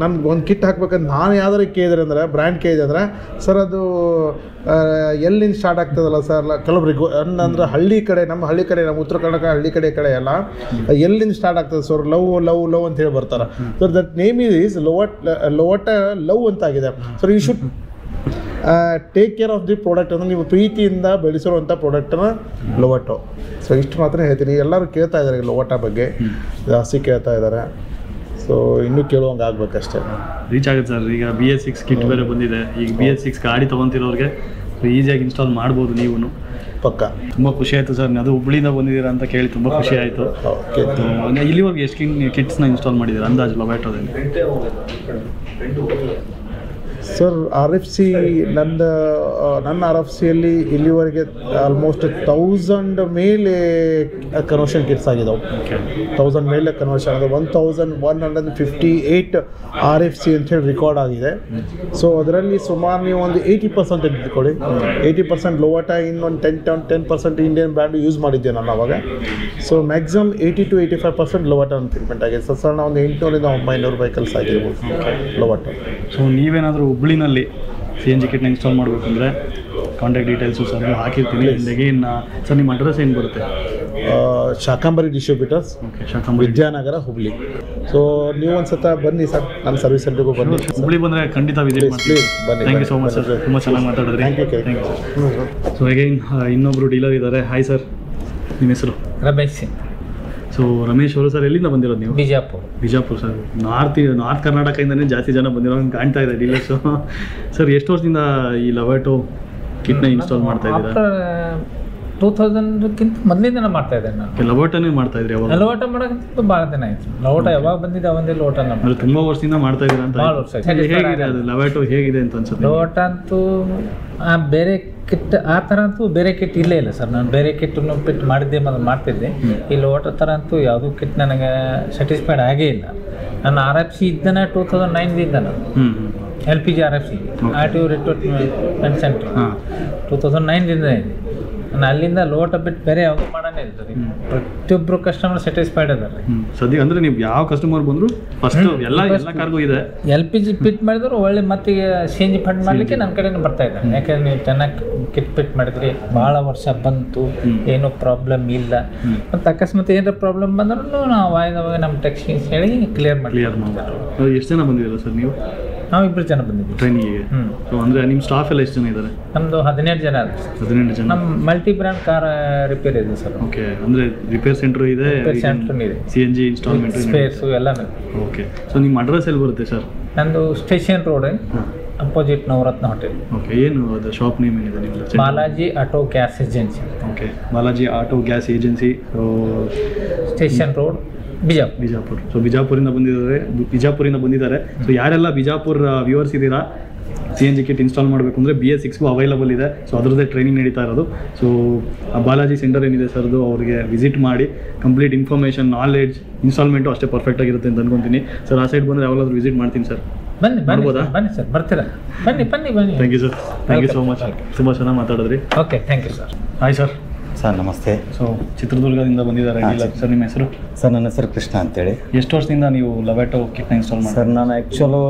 ನನ್ಗೆ ಒಂದು ಕಿಟ್ ಹಾಕ್ಬೇಕಂತ ನಾನು ಯಾವ್ದಾರು ಕೇಳಿದ್ರೆ ಅಂದರೆ ಬ್ರ್ಯಾಂಡ್ ಕೇಳಿದೆ ಅಂದರೆ ಸರ್ ಅದು ಎಲ್ಲಿಂದ ಸ್ಟಾರ್ಟ್ ಆಗ್ತದಲ್ಲ ಸರ್ ಕೆಲವೊಬ್ರಿಗೆ ಅಂದ್ರೆ ಹಳ್ಳಿ ಕಡೆ ನಮ್ಮ ಉತ್ತರ ಕರ್ನಾಟಕ ಹಳ್ಳಿ ಕಡೆ ಎಲ್ಲ ಎಲ್ಲಿಂದ ಸ್ಟಾರ್ಟ್ ಆಗ್ತದೆ ಸರ್ ಲವ್ ಅಂತ ಹೇಳಿ ಬರ್ತಾರೆ sir that name is Lovato love ಅಂತ ಆಗಿದೆ sir you should take care of the product ಅಂದರೆ ನೀವು ಪ್ರೀತಿಯಿಂದ ಬೆಳೆಸಿರುವಂಥ ಪ್ರಾಡಕ್ಟನ್ನ ಲೋವಟೋ. ಸೊ ಇಷ್ಟು ಮಾತ್ರ ಹೇಳ್ತೀನಿ. ಎಲ್ಲರೂ ಕೇಳ್ತಾ ಇದ್ದಾರೆ ಈಗ ಲೋವಟ ಬಗ್ಗೆ ಜಾಸ್ತಿ ಕೇಳ್ತಾ ಇದ್ದಾರೆ. ಸೊ ಇನ್ನೂ ಕೇಳುವಂಗೆ ಆಗ್ಬೇಕಷ್ಟೇ. ರೀಚ್ ಆಗುತ್ತೆ ಸರ್. ಈಗ BS6 ಕಿಟ್ ಬೇರೆ ಬಂದಿದೆ. ಈಗ BS6 ಗಾಡಿ ತೊಗೊತಿರೋರಿಗೆ ಈಸಿಯಾಗಿ ಇನ್ಸ್ಟಾಲ್ ಮಾಡ್ಬೋದು ನೀವು. ಪಕ್ಕ ತುಂಬ ಖುಷಿ ಆಯಿತು ಸರ್. ಅದು ಹುಬ್ಳಿಯಿಂದ ಬಂದಿದ್ದೀರಾ ಅಂತ ಕೇಳಿ ತುಂಬ ಖುಷಿ ಆಯಿತು. ಇಲ್ಲಿವರೆಗೆ ಎಷ್ಟು ಕಿಟ್ಸ್ನ ಇನ್ಸ್ಟಾಲ್ ಮಾಡಿದ್ದೀರಾ ಅಂದಾಜು ಲೊವ್ಯಾಟೋದಲ್ಲಿ? ಸರ್ RFC ನನ್ನ RFCಯಲ್ಲಿ ಇಲ್ಲಿವರೆಗೆ ಆಲ್ಮೋಸ್ಟ್ 1000 ಮೇಲೆ ಕನ್ವರ್ಷನ್ ಕಿಟ್ಸ್ ಆಗಿದ್ದಾವೆ. 1000 ಮೇಲೆ ಕನ್ವರ್ಷನ್ ಆಗಿದೆ. 1158 RFC ಅಂತೇಳಿ ರೆಕಾರ್ಡ್ ಆಗಿದೆ. ಸೊ ಅದರಲ್ಲಿ ಸುಮಾರು ನೀವು ಒಂದು 80% ಇಟ್ಕೊಳ್ಳಿ. 80% ಲೋವಟ, ಇನ್ನೊಂದು 10% ಇಂಡಿಯನ್ ಬ್ರ್ಯಾಂಡ್ ಯೂಸ್ ಮಾಡಿದ್ದೆ ನಾನು ಅವಾಗ. ಸೊ ಮ್ಯಾಕ್ಸಿಮಮ್ 80 to 85% ಲೋವಟ ಟ್ರೀಟ್ಮೆಂಟ್ ಆಗಿದೆ. ಸಣ್ಣ ಒಂದು 800 ರಿಂದ 900 ವೆಹಿಕಲ್ಸ್ ಆಗಿರ್ಬೋದು ಲೋವಟ. ಸೊ ನೀವೇನಾದರೂ ಹುಬ್ಳಿನಲ್ಲಿ CNG ಕಿಟ್ನ ಇನ್ಸ್ಟಾಲ್ ಮಾಡಬೇಕಂದ್ರೆ ಕಾಂಟ್ಯಾಕ್ಟ್ ಡೀಟೇಲ್ಸು ಸರ್ ಹಾಕಿರ್ತೀನಿ. ಅಗೇನ್ ಸರ್ ನಿಮ್ಮ ಅಡ್ರೆಸ್ ಏನು ಬರುತ್ತೆ? ಶಾಕಾಂಬರಿ ಡಿಸ್ಟ್ರಿಬ್ಯೂಟರ್ಸ್, ವಿದ್ಯಾನಗರ, ಹುಬ್ಳಿ. ಸೊ ನೀವು ಒಂದ್ಸತ ಬನ್ನಿ ಸರ್, ನನ್ನ ಸರ್ವಿಸ್ ಸೆಂಟರ್ಗೂ ಬನ್ನಿ. ಹುಬ್ಳಿ ಬಂದರೆ ಖಂಡಿತ ವಿಸಿಟ್ ಮಾಡ್ತೀವಿ. ಬನ್ನಿ. Thank you so much sir, ತುಂಬ ಚೆನ್ನಾಗಿ ಮಾತಾಡಿದ್ರಿ. Thank you sir. So again ಇನ್ನೊಬ್ಬರು ಡೀಲರ್ ಇದ್ದಾರೆ. ಹಾಯ್ ಸರ್, ನಿಮ್ಮ ಹೆಸರು? ರಮೇಶ್ ಸಿಂಗ್. ಸೊ ರಮೇಶ್ ಅವರು ಸರ್ ಎಲ್ಲಿಂದ ಬಂದಿರೋದು ನೀವು? ಬಿಜಾಪುರ ಸರ್. ನಾರ್ತ್ ಕರ್ನಾಟಕದಿಂದನೇ ಜಾಸ್ತಿ ಜನ ಬಂದಿರೋ ಕಾಣ್ತಾ ಇದೆ ಡೀಲರ್ಸು. ಸರ್ ಎಷ್ಟು ವರ್ಷದಿಂದ ಈ ಲೊವ್ಯಾಟೋ ಕಿಟ್ನ ಇನ್ಸ್ಟಾಲ್ ಮಾಡ್ತಾ ಇದ್ದೀರಾ? 2000ಕ್ಕಿಂತ ಮೊದಲಿಂದ ಮಾಡ್ತಾ ಇದ್ದೇನೆ ನಾನು. ಲೊವ್ಯಾಟೋನೇ ಮಾಡ್ತಾ ಇದ್ರಿ ಅವಾಗ? ಲೊವ್ಯಾಟೋ ಮಾಡೋಕ್ಕಿಂತ ಭಾಳ ದಿನ ಆಯ್ತು. ಲೊವ್ಯಾಟೋ ಯಾವಾಗ ಬಂದಿದ್ದೆ ಅವಂದೇ ಲೊವ್ಯಾಟೋ ಅಂದ್ರೆ ತುಂಬ ವರ್ಷದಿಂದ ಮಾಡ್ತಾ ಇದ್ದೀರಾ ಅಂತ? ಭಾಳ ವರ್ಷ. ಹೇಗಿದೆ ಅದು ಲೊವ್ಯಾಟೋ ಹೇಗಿದೆ ಅಂತ ಅನ್ಸುತ್ತೆ? ಲೊವ್ಯಾಟೋ ಅಂತೂ ಬೇರೆ ಕಿಟ್ ಆ ಥರ ಅಂತೂ ಬೇರೆ ಕಿಟ್ ಇಲ್ಲೇ ಇಲ್ಲ ಸರ್. ನಾನು ಬೇರೆ ಕಿಟ್ಟನ್ನು ಪಿಟ್ ಮಾಡಿದ್ದೆ ಮೊದಲು ಮಾಡ್ತಿದ್ದೆ. ಈ ಲೊವ್ಯಾಟೋ ಥರ ಅಂತೂ ಯಾವುದೂ ಕಿಟ್ ನನಗೆ ಸ್ಯಾಟಿಸ್ಫೈಡ್ ಆಗೇ ಇಲ್ಲ. ನನ್ನ RFC ಇದ್ದಾನೆ 2009 ನಾನು LPG RFC RTO recruitment centre 2009 ಇದೆ. ನಾನು ಅಲ್ಲಿಂದ ಲೋಟ ಬಿಟ್ಟು ಬೇರೆ ಯಾವುದು ಮಾಡೋಣ ಇರ್ತದೆ. ಪ್ರತಿಯೊಬ್ಬರು ಕಸ್ಟಮರ್ ಸ್ಯಾಟಿಸ್ಫೈಡ್ ಅದಾರೆ ಸದ್ಯ. ಅಂದರೆ ನೀವು ಯಾವ ಕಸ್ಟಮರ್ ಬಂದರೂ ಫಸ್ಟ್ ಎಲ್ಲ ಕಾರ್ಗೂ ಇದೆ. LPG ಪಿಟ್ ಮಾಡಿದ್ರು ಒಳ್ಳೆ ಮತ್ತಿಗೆ CNG ಫಂಡ್ ಮಾಡಲಿಕ್ಕೆ ನನ್ನ ಕಡೆನೇ ಬರ್ತಾ ಇದ್ದಾರೆ. ಯಾಕಂದ್ರೆ ನೀವು ಚೆನ್ನಾಗಿ ಕಿಟ್ ಪಿಟ್ ಮಾಡಿದ್ರಿ, ಭಾಳ ವರ್ಷ ಬಂತು, ಏನೂ ಪ್ರಾಬ್ಲಮ್ ಇಲ್ಲ. ಮತ್ತು ಅಕಸ್ಮಾತ್ ಏನಾರ ಪ್ರಾಬ್ಲಮ್ ಬಂದ್ರೂ ನಾವು ವಾಯ್ದವಾಗ ನಮ್ಮ ಟೆಕ್ನಿಷಿಯನ್ಸ್ ಹೇಳಿ ಕ್ಲಿಯರ್ ಮಾಡಿ. ಎಷ್ಟು ಜನ ಬಂದಿದ್ದೀರಾ ಸರ್ ನೀವು? ನಾವು 2 ಜನ ಬಂದಿದ್ದೀವಿ ಟ್ರೈನಿಂಗಿಗೆ. ಅಂದರೆ ನಿಮ್ಮ ಸ್ಟಾಫ್ ಎಲ್ಲ ಎಷ್ಟು ಜನ ಇದ್ದಾರೆ? ನಮ್ಮದು 17 ಜನ. 17 ಜನ. ನಮ್ಮ ಮಲ್ಟಿ ಬ್ರ್ಯಾಂಡ್ ಕಾರ್ ರಿಪೇರ್ ಇದೆ ಸರ್. ಓಕೆ, ಅಂದರೆ ರಿಪೇರ್ ಸೆಂಟ್ರ್ ಇದೆ, CNG ಇನ್ಸ್ಟಾಲ್ಮೆಂಟ್, ಸ್ಪೇರ್ಸು ಎಲ್ಲನೂ. ಓಕೆ. ಸೊ ನಿಮ್ಮ ಅಡ್ರೆಸ್ ಎಲ್ಲಿ ಬರುತ್ತೆ ಸರ್? ನಂದು station road opposite Navaratna hotel. Okay. ಏನು ಅದು ಶಾಪ್ ನೇಮ್ ಏನಿದೆ ನಿಮ್ಮದು? Balaji auto gas agency. Okay, Balaji auto gas agency, station road, Bijapur. So ಬಿಜಾಪುರಿಂದ ಬಂದಿದ್ದಾರೆ. ಸೊ ಯಾರೆಲ್ಲ ಬಿಜಾಪುರ ವ್ಯೂವರ್ಸ್ ಇದ್ದೀರಾ, CNG ಕಿಟ್ ಇನ್ಸ್ಟಾಲ್ ಮಾಡಬೇಕು ಅಂದರೆ BS6 ಅವೈಲಬಲ್ ಇದೆ. ಸೊ ಅದರದ್ದೇ ಟ್ರೈನಿಂಗ್ ನಡೀತಾ ಇರೋದು. ಸೊ ಬಾಲಾಜಿ ಸೆಂಟರ್ ಏನಿದೆ ಸರ್ದು, ಅವ್ರಿಗೆ ವಿಸಿಟ್ ಮಾಡಿ ಕಂಪ್ಲೀಟ್ ಇನ್ಫಾರ್ಮೇಷನ್, ನಾಲೆಡ್ಜ್, ಇನ್ಸ್ಟಾಲ್ಮೆಂಟು ಅಷ್ಟೇ ಪರ್ಫೆಕ್ಟ್ ಆಗಿರುತ್ತೆ ಅಂತ ಅನ್ಕೊತೀನಿ. ಸರ್ ಆ ಸೈಡ್ ಬಂದರೆ ಯಾವಾಗಲಾದ್ರೂ ವಿಸಿಟ್ ಮಾಡ್ತೀನಿ ಸರ್. ಬನ್ನಿ ಸರ್, ಬರ್ತೀರಾ? ಬನ್ನಿ. Thank you sir, thank you so much. ತುಂಬ ಚೆನ್ನಾಗಿ ಮಾತಾಡಿದ್ರಿ. Okay, thank you sir. Hi sir. Sir ನಮಸ್ತೆ. ಸೊ ಚಿತ್ರದುರ್ಗದಿಂದ ಬಂದಿದ್ದಾರೆ ಡೀಲರ್. ಸರ್ ನಿಮ್ಮ ಹೆಸರು? ಸರ್ ನನ್ನ ಹೆಸರು ಕೃಷ್ಣ ಅಂತೇಳಿ. ಎಷ್ಟು ವರ್ಷದಿಂದ ನೀವು ಲೊವ್ಯಾಟೋ ಕಿಟ್ನ ಇನ್ಸ್ಟಾಲ್ ಮಾಡಿ? ಸರ್ ನಾನು ಆ್ಯಕ್ಚುಲು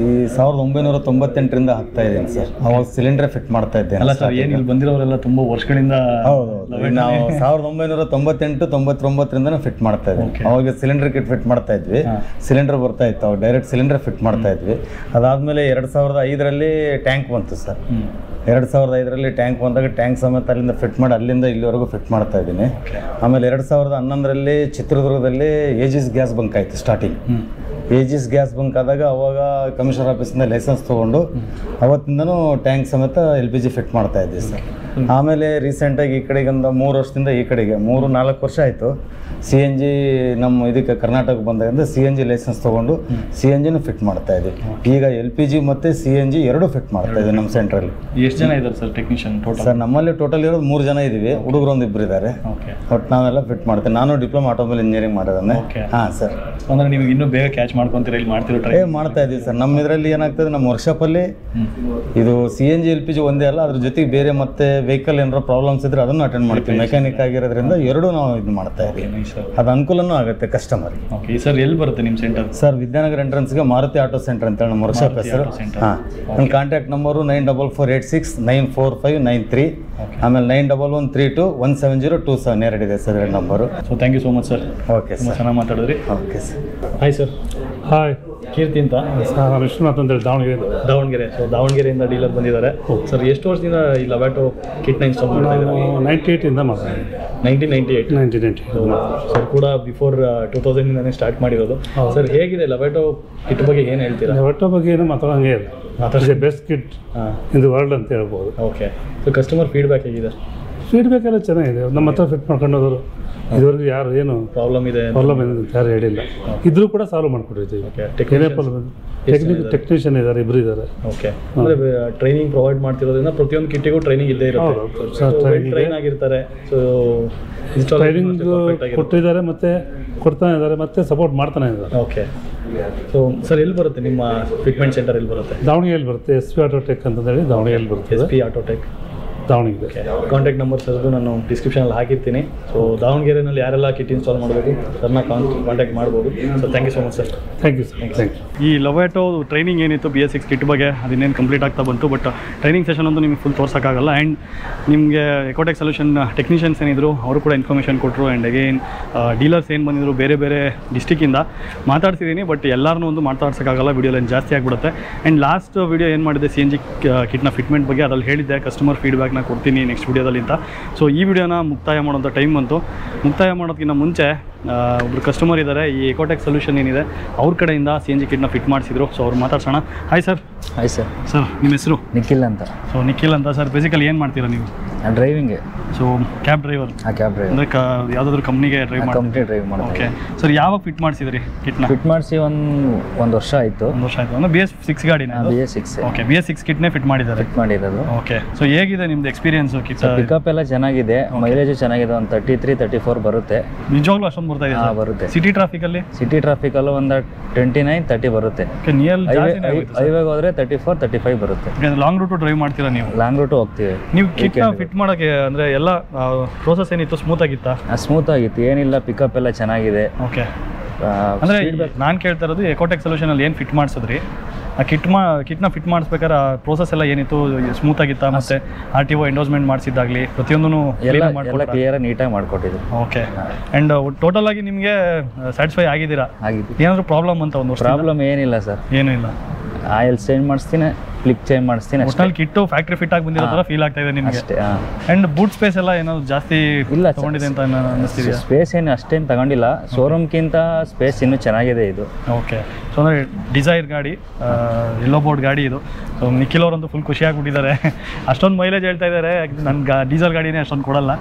ಈ 1998ರಿಂದ ಹಾಕ್ತಾ ಇದ್ದೀನಿ ಸರ್. ಅವಾಗ ಸಿಲಿಂಡರ್ ಫಿಟ್ ಮಾಡ್ತಾ ಇದ್ದೇನೆ. ಅಲ್ಲ ಸರ್, ಏನು ಇಲ್ಲಿ ಬಂದಿರೋರೆಲ್ಲ ತುಂಬ ವರ್ಷಗಳಿಂದ? ಹೌದು, ನಾವು 1998-99ರಿಂದನೇ ಫಿಟ್ ಮಾಡ್ತಾ ಇದ್ದೀವಿ. ಅವಾಗ ಸಿಲಿಂಡರ್ ಕಿಟ್ ಫಿಟ್ ಮಾಡ್ತಾ ಇದ್ವಿ. ಸಿಲಿಂಡರ್ ಬರ್ತಾ ಇತ್ತು, ಅವಾಗ ಡೈರೆಕ್ಟ್ ಸಿಲಿಂಡರ್ ಫಿಟ್ ಮಾಡ್ತಾ ಇದ್ವಿ. ಅದಾದಮೇಲೆ 2005ರಲ್ಲಿ ಟ್ಯಾಂಕ್ ಬಂತು ಸರ್. 2005ರಲ್ಲಿ ಟ್ಯಾಂಕ್ ಬಂದಾಗ ಟ್ಯಾಂಕ್ ಸಮೇತ ಅಲ್ಲಿಂದ ಫಿಟ್ ಮಾಡಿ ಅಲ್ಲಿಂದ ಇಲ್ಲಿವರೆಗೂ ಫಿಟ್ ಮಾಡ್ತಾ ಇದ್ದೀನಿ. ಆಮೇಲೆ 2011ರಲ್ಲಿ ಚಿತ್ರದುರ್ಗದಲ್ಲಿ ಏಜಿಸ್ ಗ್ಯಾಸ್ ಬಂಕ್ ಆಯಿತು ಸ್ಟಾರ್ಟಿಂಗ್. ಏಜಿಸ್ ಗ್ಯಾಸ್ ಬಂಕ್ ಆದಾಗ ಅವಾಗ ಕಮಿಷನರ್ ಆಫೀಸಿಂದ ಲೈಸೆನ್ಸ್ ತೊಗೊಂಡು ಅವತ್ತಿಂದನೂ ಟ್ಯಾಂಕ್ ಸಮೇತ LPG ಫಿಟ್ ಮಾಡ್ತಾ ಇದ್ದೀವಿ ಸರ್. ಆಮೇಲೆ ರೀಸೆಂಟಾಗಿ ಈ ಕಡೆಗೆ ಒಂದು 3 ವರ್ಷದಿಂದ ಈ ಕಡೆಗೆ 3-4 ವರ್ಷ ಆಯಿತು CNG ನಮ್ಮ ಇದಕ್ಕೆ ಕರ್ನಾಟಕಕ್ಕೆ ಬಂದಾಗಿಂದ CNG ಲೈಸೆನ್ಸ್ ತೊಗೊಂಡು CNGನೂ ಫಿಟ್ ಮಾಡ್ತಾ ಇದ್ದೀವಿ. ಈಗ LPG ಮತ್ತು CNG ಎರಡೂ ಫಿಟ್ ಮಾಡ್ತಾ ಇದ್ದೀವಿ ನಮ್ಮ ಸೆಂಟ್ರಲ್ಲಿ. ಎಷ್ಟು ಜನ ಇದ್ದಾರೆ ಸರ್ ಟೆಕ್ನಿಷಿಯನ್ ಟೋಟಲ್? ಸರ್ ನಮ್ಮಲ್ಲಿ ಟೋಟಲ್ ಇರೋದು 3 ಜನ ಇದ್ದೀವಿ. ಹುಡುಗರು 1-2 ಇದ್ದಾರೆ. ಬಟ್ ನಾವೆಲ್ಲ ಫಿಟ್ ಮಾಡ್ತೇವೆ. ನಾನು ಡಿಪ್ಲೊಮಾ ಆಟೋಮೊಬೈಲ್ ಇಂಜಿನಿಯರಿಂಗ್ ಮಾಡಿದ್ದಾನೆ. ಹಾಂ ಸರ್. ಅಂದರೆ ನಿಮಗೆ ಇನ್ನೂ ಬೇಗ ಕ್ಯಾಚ್ ಮಾಡ್ಕೊತೀರಾ ಇಲ್ಲಿ ಮಾಡ್ತಿರೋ ಟ್ರೈ? ಮಾಡ್ತಾ ಇದ್ದೀವಿ ಸರ್. ನಮ್ಮ ಇದರಲ್ಲಿ ಏನಾಗ್ತದೆ, ನಮ್ಮ ವರ್ಕ್ಶಾಪಲ್ಲಿ ಇದು CNG LPG ಒಂದೇ ಅಲ್ಲ, ಅದ್ರ ಜೊತೆಗೆ ಬೇರೆ ಮತ್ತೆ ವೆಹಿಕಲ್ ಏನಾರ ಪ್ರಾಬ್ಲಮ್ಸ್ ಇದ್ರೆ ಅದನ್ನು ಅಟೆಂಡ್ ಮಾಡ್ತೀವಿ. ಮೆಕ್ಯಾನಿಕ್ ಆಗಿರೋದ್ರಿಂದ ಎರಡೂ ನಾವು ಇದು ಮಾಡ್ತಾ ಇದ್ದೀವಿ. ಅದು ಅನುಕೂಲನೂ ಆಗುತ್ತೆ ಕಸ್ಟಮರ್ಗೆ. ಓಕೆ ಸರ್, ಎಲ್ಲಿ ಬರುತ್ತೆ ನಿಮ್ಮ ಸೆಂಟರ್? ಸರ್, ವಿದ್ಯಾನಗರ ಎಂಟ್ರೆನ್ಸ್ಗೆ ಮಾರುತಿ ಆಟೋ ಸೆಂಟರ್ ಅಂತೇಳಿ ನಮ್ಮ ವರ್ಕ್ಶಾಪ್ ಹೆಸರು. ಹಾಂ, ನನ್ನ ಕಾಂಟ್ಯಾಕ್ಟ್ ನಂಬರು 9448694593, ಆಮೇಲೆ 9113217027 ಎರಡಿದೆ ಸರ್, ಎರಡು number. So thank you so much sir. Okay ತುಂಬ ಸರ್, ಚೆನ್ನಾಗಿ ಮಾತಾಡಿದ್ರಿ. Okay sir. Hi sir. Hi, Keerthi ಅಂತ ವಿಶ್ವನಾಥ್ ಅಂತೇಳಿ ದಾವಣಗೆರೆ. ಸೊ ದಾವಣಗೆರೆಯಿಂದ ಡೀಲರ್ ಬಂದಿದ್ದಾರೆ. ಸರ್, ಎಷ್ಟು ವರ್ಷದಿಂದ ಈ ಲವ್ಯಾಟೋ ಕಿಟ್ನ ಇನ್ಸ್ಟಾಲ್ ಮಾಡ್ತಾ ಇದ್ದಾರೆ? 98 ಮಾತಾಡಿ. 1998 ಸರ್ ಕೂಡ ಬಿಫೋರ್ 2000 ಸ್ಟಾರ್ಟ್ ಮಾಡಿರೋದು. ಸರ್, ಹೇಗಿದೆ ಲವ್ಯಾಟೋ ಕಿಟ್ ಬಗ್ಗೆ ಏನು ಹೇಳ್ತೀರಾ? ಲವ್ಯಾಟೋ ಬಗ್ಗೆ ಏನು ಮಾತಾಡೋಂಗೆ ಇಲ್ಲ. Best kit in the world ಅಂತ ಹೇಳ್ಬೋದು. ಓಕೆ. ಸೊ ಕಸ್ಟಮರ್ ಫೀಡ್ಬ್ಯಾಕ್ ಹೇಗಿದೆ? ಫೀಡ್ಬ್ಯಾಕ್ ಎಲ್ಲ ಚೆನ್ನಾಗಿದೆ. ನಮ್ಮ ಹತ್ರ ಫಿಟ್ ಮಾಡ್ಕೊಂಡು ಹೋದರು. ಇದುವರೆಗೂ ಯಾರು ಏನು ಪ್ರಾಬ್ಲಮ್ ಇದೆ ಅಂತ ಯಾರು ಹೇಳಿಲ್ಲ. ಇದ್ರೂ ಕೂಡ ಸಾಲ್ವ್ ಮಾಡಿಕೊಟ್ಟಿದ್ದೀವಿ. ಟೆಕ್ನಿಷಿಯನ್ ಇದ್ದಾರೆ, ಇಬ್ಬರು ಇದ್ದಾರೆ. ಓಕೆ. ಅಂದರೆ ಟ್ರೈನಿಂಗ್ ಪ್ರೊವೈಡ್ ಮಾಡ್ತಿರೋದ್ರಿಂದ ಪ್ರತಿಯೊಂದು ಕಿಟ್ಟಿಗೂ ಟ್ರೈನಿಂಗ್ ಇಲ್ಲೇ ಇರುತ್ತೆ. ಟ್ರೈನ್ ಆಗಿರ್ತಾರೆ. ಸೊ ಟ್ರೈನಿಂಗ್ ಕೊಟ್ಟಿದ್ದಾರೆ, ಮತ್ತೆ ಕೊಡ್ತಾನೆ ಇದ್ದಾರೆ, ಮತ್ತೆ ಸಪೋರ್ಟ್ ಮಾಡ್ತಾನೆ ಇದ್ದಾರೆ. ಓಕೆ. ಸೊ ಸರ್, ಎಲ್ಲಿ ಬರುತ್ತೆ ನಿಮ್ಮ ಫಿಟ್ಮೆಂಟ್ ಸೆಂಟರ್? ಎಲ್ಲಿ ಬರುತ್ತೆ? ದಾವಣಗೆರೆಯಲ್ಲಿ ಬರುತ್ತೆ. SP ಆಟೋಟೆಕ್ ಅಂತಂದೇಳಿ ದಾವಣಗೆರೆಯಲ್ಲಿ ಬರುತ್ತೆ. SP ಆಟೋಟೆಕ್ ದಾವಣಗೆರೆ. ಕಾಂಟ್ಯಾಕ್ಟ್ ನಂಬರ್ಸ್ ನಾನು ಡಿಸ್ಕ್ರಿಪ್ಷನಲ್ಲಿ ಹಾಕಿರ್ತೀನಿ. ಸೊ ದಾವಣಗೆರೆಯಲ್ಲಿ ಯಾರೆಲ್ಲ ಕಿಟ್ ಇನ್ಸ್ಟಾಲ್ ಮಾಡಬೇಕು ಸರ್ನ ಕಾಂಟ್ಯಾಕ್ಟ್ ಮಾಡ್ಬೋದು. So thank you so much sir. Thank you sir. Thank you. ಈ ಲವ್ಯಾಟೋ ಟ್ರೈನಿಂಗ್ ಏನಿತ್ತು BS6 ಕಿಟ್ ಬಗ್ಗೆ ಅದಿನ್ನೇನು ಕಂಪ್ಲೀಟ್ ಆಗ್ತಾ ಬಂತು. ಬಟ್ ಟ್ರೈನಿಂಗ್ ಸೆಷನ್ ಅಂತೂ ನಿಮಗೆ ಫುಲ್ ತೋರ್ಸೋಕ್ಕಾಗಲ್ಲ. ಆ್ಯಂಡ್ ನಿಮಗೆ ಎಕೋಟೆಕ್ ಸೊಲ್ಯೂಷನ್ ಟೆಕ್ನಿಷಿಯನ್ಸ್ ಏನಿದ್ರು ಅವರು ಕೂಡ ಇನ್ಫಾರ್ಮೇಷನ್ ಕೊಟ್ಟರು. ಆ್ಯಂಡ್ ಅಗೇನ್ ಡೀಲರ್ಸ್ ಏನು ಬಂದಿದ್ರು ಬೇರೆ ಬೇರೆ ಡಿಸ್ಟಿಕ್ಕಿಂದ ಮಾತಾಡ್ತಿದ್ದೀನಿ. ಬಟ್ ಎಲ್ಲರನ್ನೂ ಒಂದು ಮಾತಾಡ್ಸೋಕ್ಕಾಗಲ್ಲ, ವಿಡಿಯೋ ಏನು ಜಾಸ್ತಿ ಆಗಿಬಿಡುತ್ತೆ. ಆ್ಯಂಡ್ ಲಾಸ್ಟ್ ವಿಡಿಯೋ ಏನು ಮಾಡಿದೆ CNG ಕಿಟ್ನ ಫಿಟ್ಮೆಂಟ್ ಬಗ್ಗೆ, ಅದ್ರಲ್ಲಿ ಹೇಳಿದ್ದೆ ಕಸ್ಟಮರ್ ಫೀಡ್ಬ್ಯಾಕ್ನ ಕೊಡ್ತೀನಿ ನೆಕ್ಸ್ಟ್ ವಿಡಿಯೋದಲ್ಲಿ ಅಂತ. ಸೊ ಈ ವಿಡಿಯೋನ ಮುಕ್ತಾಯ ಮಾಡೋಂಥ ಟೈಮ್ ಬಂತು. ಮುಕ್ತಾಯ ಮಾಡೋದಕ್ಕಿಂತ ಮುಂಚೆ ಒಬ್ಬರು ಕಸ್ಟಮರ್ ಇದ್ದಾರೆ, ಈ ಎಕೋಟೆಕ್ ಸೊಲ್ಯೂಷನ್ ಏನಿದೆ ಅವ್ರ ಕಡೆಯಿಂದ CNG ಕಿಟ್ನ ಫಿಟ್ ಮಾಡಿಸಿದ್ರು. ಸೊ ಅವ್ರು ಮಾತಾಡ್ಸೋಣ. Hi sir. Hi sir. Sir, ನಿಮ್ಮ ಹೆಸರು? ನಿಖಿಲ್ ಅಂತ. ಸೊ ನಿಖಿಲ್ ಅಂತ ಸರ್, ಬೇಸಿಕಲಿ ಏನು ಮಾಡ್ತೀರಾ ನೀವು? Driving. So cab driver? Cab driver ಅಂದರೆ ಯಾವುದಾದ್ರೂ ಕಂಪ್ನಿಗೆ ಡ್ರೈವ್ ಮಾಡಿ. ಓಕೆ. ಸರ್, ಯಾವಾಗ ಫಿಟ್ ಮಾಡಿಸಿದ್ರಿ ಕಿಟ್ನ? ಫಿಟ್ ಮಾಡಿಸಿ ಒಂದು ವರ್ಷ ಆಯಿತು. ಒಂದು ವರ್ಷ ಆಯಿತು. ಅಂದರೆ BS6 ಗಾಡಿನ? BS6. ಓಕೆ, BS6 ಕಿಟ್ನೇ ಫಿಟ್ ಮಾಡಿದ್ದಾರೆ. ಫಿಟ್ ಮಾಡಿರೋದು. ಓಕೆ. ಸೊ ಹೇಗಿದೆ ನಿಮ್ದು ಎಕ್ಸ್ಪೀರಿಯನ್ಸು ಕಿಟ್? ಪಿಕಪ್ ಎಲ್ಲ ಚೆನ್ನಾಗಿದೆ, ಮೈಲೇಜು ಚೆನ್ನಾಗಿದೆ. ಒಂದು 33-34 ಬರುತ್ತೆ. ನಿಜವಾಗ್ಲೂ ಅಷ್ಟೊಂದು ಬರ್ತಾ ಇದೆ? ಬರುತ್ತೆ. ಸಿಟಿ ಟ್ರಾಫಿಕಲ್ಲೂ ಒಂದು 29-30 ಬರುತ್ತೆ. ಹೈವೇಗೆ ಹೋದರೆ 34-35 ಬರುತ್ತೆ. ಲಾಂಗ್ ರೂಟು ಡ್ರೈವ್ ಮಾಡ್ತೀರಾ ನೀವು? ಲಾಂಗ್ ರೂಟು ಹೋಗ್ತೀವಿ. ನೀವು ಕಿಟ್ನ ಫಿಟ್ ಮಾಡೋಕ್ಕೆ ಅಂದರೆ ಎಲ್ಲ ಪ್ರೋಸೆಸ್ ಏನಿತ್ತು ಸ್ಮೂತ್ ಆಗಿತ್ತಾ? ಸ್ಮೂತ್ ಆಗಿತ್ತು, ಏನಿಲ್ಲ. ಪಿಕಪ್ ಎಲ್ಲ ಚೆನ್ನಾಗಿದೆ. ಓಕೆ. ಅಂದರೆ ನಾನು ಕೇಳ್ತಾ ಇರೋದು ಎಕೋಟೆಕ್ ಸೊಲ್ಯೂಷನಲ್ಲಿ ಏನು ಫಿಟ್ ಮಾಡಿಸಿದ್ರಿ, ಆ ಕಿಟ್ನ ಫಿಟ್ ಮಾಡಿಸ್ಬೇಕಾದ್ರೆ ಪ್ರೋಸೆಸ್ ಎಲ್ಲ ಏನಿತ್ತು ಸ್ಮೂತ್ ಆಗಿತ್ತಾ? ಮತ್ತು RTO ಎಂಡೋಸ್ಮೆಂಟ್ ಮಾಡಿಸಿದ್ದಾಗಲಿ ಪ್ರತಿಯೊಂದೂ ಎಲ್ಲ ಕ್ಲಿಯರ್ ನೀಟಾಗಿ ಮಾಡಿಕೊಟ್ಟಿದ್ದು. ಓಕೆ. ಆ್ಯಂಡ್ ಟೋಟಲ್ ಆಗಿ ನಿಮಗೆ ಸ್ಯಾಟಿಸ್ಫೈ ಆಗಿದ್ದೀರಾ? ಆಗಿದ್ದು. ಏನಾದರೂ ಪ್ರಾಬ್ಲಮ್ ಅಂತ? ಒಂದು ಪ್ರಾಬ್ಲಮ್ ಏನಿಲ್ಲ ಸರ್, ಏನೂ ಇಲ್ಲ. ಆಯಿಲ್ ಚೇಂಜ್ ಮಾಡಿಸ್ತೀನಿ, ಕ್ಲಿಕ್ ಚೇಂಜ್ ಮಾಡಿಸ್ತೀನಿ. ಒಟ್ನಲ್ಲಿ ಕಿಟ್ಟು ಫ್ಯಾಕ್ಟ್ರಿ ಫಿಟ್ ಆಗಿ ಬಂದಿರೋ ಥರ ಫೀಲ್ ಆಗ್ತಾ ಇದೆ ನಿಮಗೆ ಅಷ್ಟೇ. ಆ್ಯಂಡ್ ಬೂಟ್ ಸ್ಪೇಸ್ ಎಲ್ಲ ಏನಾದ್ರು ಜಾಸ್ತಿ ಇಲ್ಲ ತಗೊಂಡಿದೆ ಅಂತ ಅನ್ನಿಸ್ತಿದೆ? ಸ್ಪೇಸ್ ಏನು ಅಷ್ಟೇನು ತಗೊಂಡಿಲ್ಲ, ಶೋರೂಮ್ಗಿಂತ ಸ್ಪೇಸ್ ಇನ್ನೂ ಚೆನ್ನಾಗಿದೆ ಇದು. ಓಕೆ. ಸೊ ಅಂದರೆ ಡಿಸೈರ್ ಗಾಡಿ, ಎಲ್ಲೋ ಬೋರ್ಡ್ ಗಾಡಿ ಇದು. ಸೊ ನಿಖಿಲ್ ಅವರಂತೂ ಫುಲ್ ಖುಷಿಯಾಗಿಬಿಟ್ಟಿದ್ದಾರೆ. ಅಷ್ಟೊಂದು ಮೈಲೇಜ್ ಹೇಳ್ತಾ ಇದ್ದಾರೆ. ನನ್ನ ಡೀಸೆಲ್ ಗಾಡಿನೇ ಅಷ್ಟೊಂದು ಕೊಡಲ್ಲ.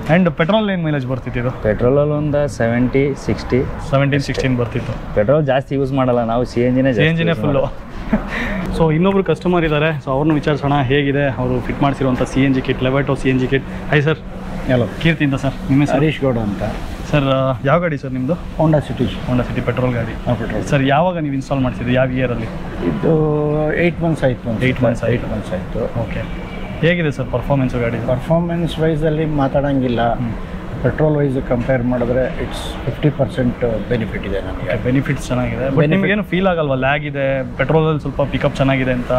ಆ್ಯಂಡ್ ಪೆಟ್ರೋಲ್ ಏನು ಮೈಲೇಜ್ ಬರ್ತಿತ್ತು ಇದು? ಪೆಟ್ರೋಲಲ್ಲಿ ಒಂದು 17-16 ಬರ್ತಿತ್ತು. ಪೆಟ್ರೋಲ್ ಜಾಸ್ತಿ ಯೂಸ್ ಮಾಡಲ್ಲ ನಾವು, CNGನೇ ಫುಲ್ಲು. ಸೊ ಇನ್ನೊಬ್ರು ಕಸ್ಟಮರ್ ಇದ್ದಾರೆ, ಸೊ ಅವ್ರನ್ನ ವಿಚಾರಿಸೋಣ ಹೇಗಿದೆ ಅವರು ಫಿಟ್ ಮಾಡಿಸಿರುವಂಥ CNG kit, Lovato CNG kit. Hi sir. Hello. ಕೀರ್ತಿಯಿಂದ ಸರ್. ನಿಮ್ಮ ಹರೀಶ್ ಗೌಡ ಅಂತ. ಸರ್, ಯಾವ ಗಾಡಿ ಸರ್ ನಿಮ್ಮದು? ಹೋಂಡಾ ಸಿಟಿ ಪೆಟ್ರೋಲ್ ಗಾಡಿ. ಪೆಟ್ರೋಲ್. ಸರ್, ಯಾವಾಗ ನೀವು ಇನ್ಸ್ಟಾಲ್ ಮಾಡಿಸಿದ್ರಿ, ಯಾವ ಇಯರಲ್ಲಿ? ಇದು 8 ಮಂತ್ಸ್ ಆಯಿತು. 8 ಮಂತ್ಸ್ ಆಯಿತು. ಓಕೆ. ಹೇಗಿದೆ ಸರ್ ಪರ್ಫಾರ್ಮೆನ್ಸು ಗಾಡಿ? ಪರ್ಫಾರ್ಮೆನ್ಸ್ ವೈಸಲ್ಲಿ ಮಾತಾಡೋಂಗಿಲ್ಲ. ಪೆಟ್ರೋಲ್ ವೈಸ್ ಕಂಪೇರ್ ಮಾಡಿದ್ರೆ ಇಟ್ಸ್ 50% ಬೆನಿಫಿಟ್ ಇದೆ ನನಗೆ. ಬೆನಿಫಿಟ್ಸ್ ಚೆನ್ನಾಗಿದೆ. ಬಟ್ ನಿಮಗೇನು ಫೀಲ್ ಆಗಲ್ವಾ ಲ್ಯಾಗ್ ಇದೆ? ಪೆಟ್ರೋಲಲ್ಲಿ ಸ್ವಲ್ಪ ಪಿಕಪ್ ಚೆನ್ನಾಗಿದೆ ಅಂತ,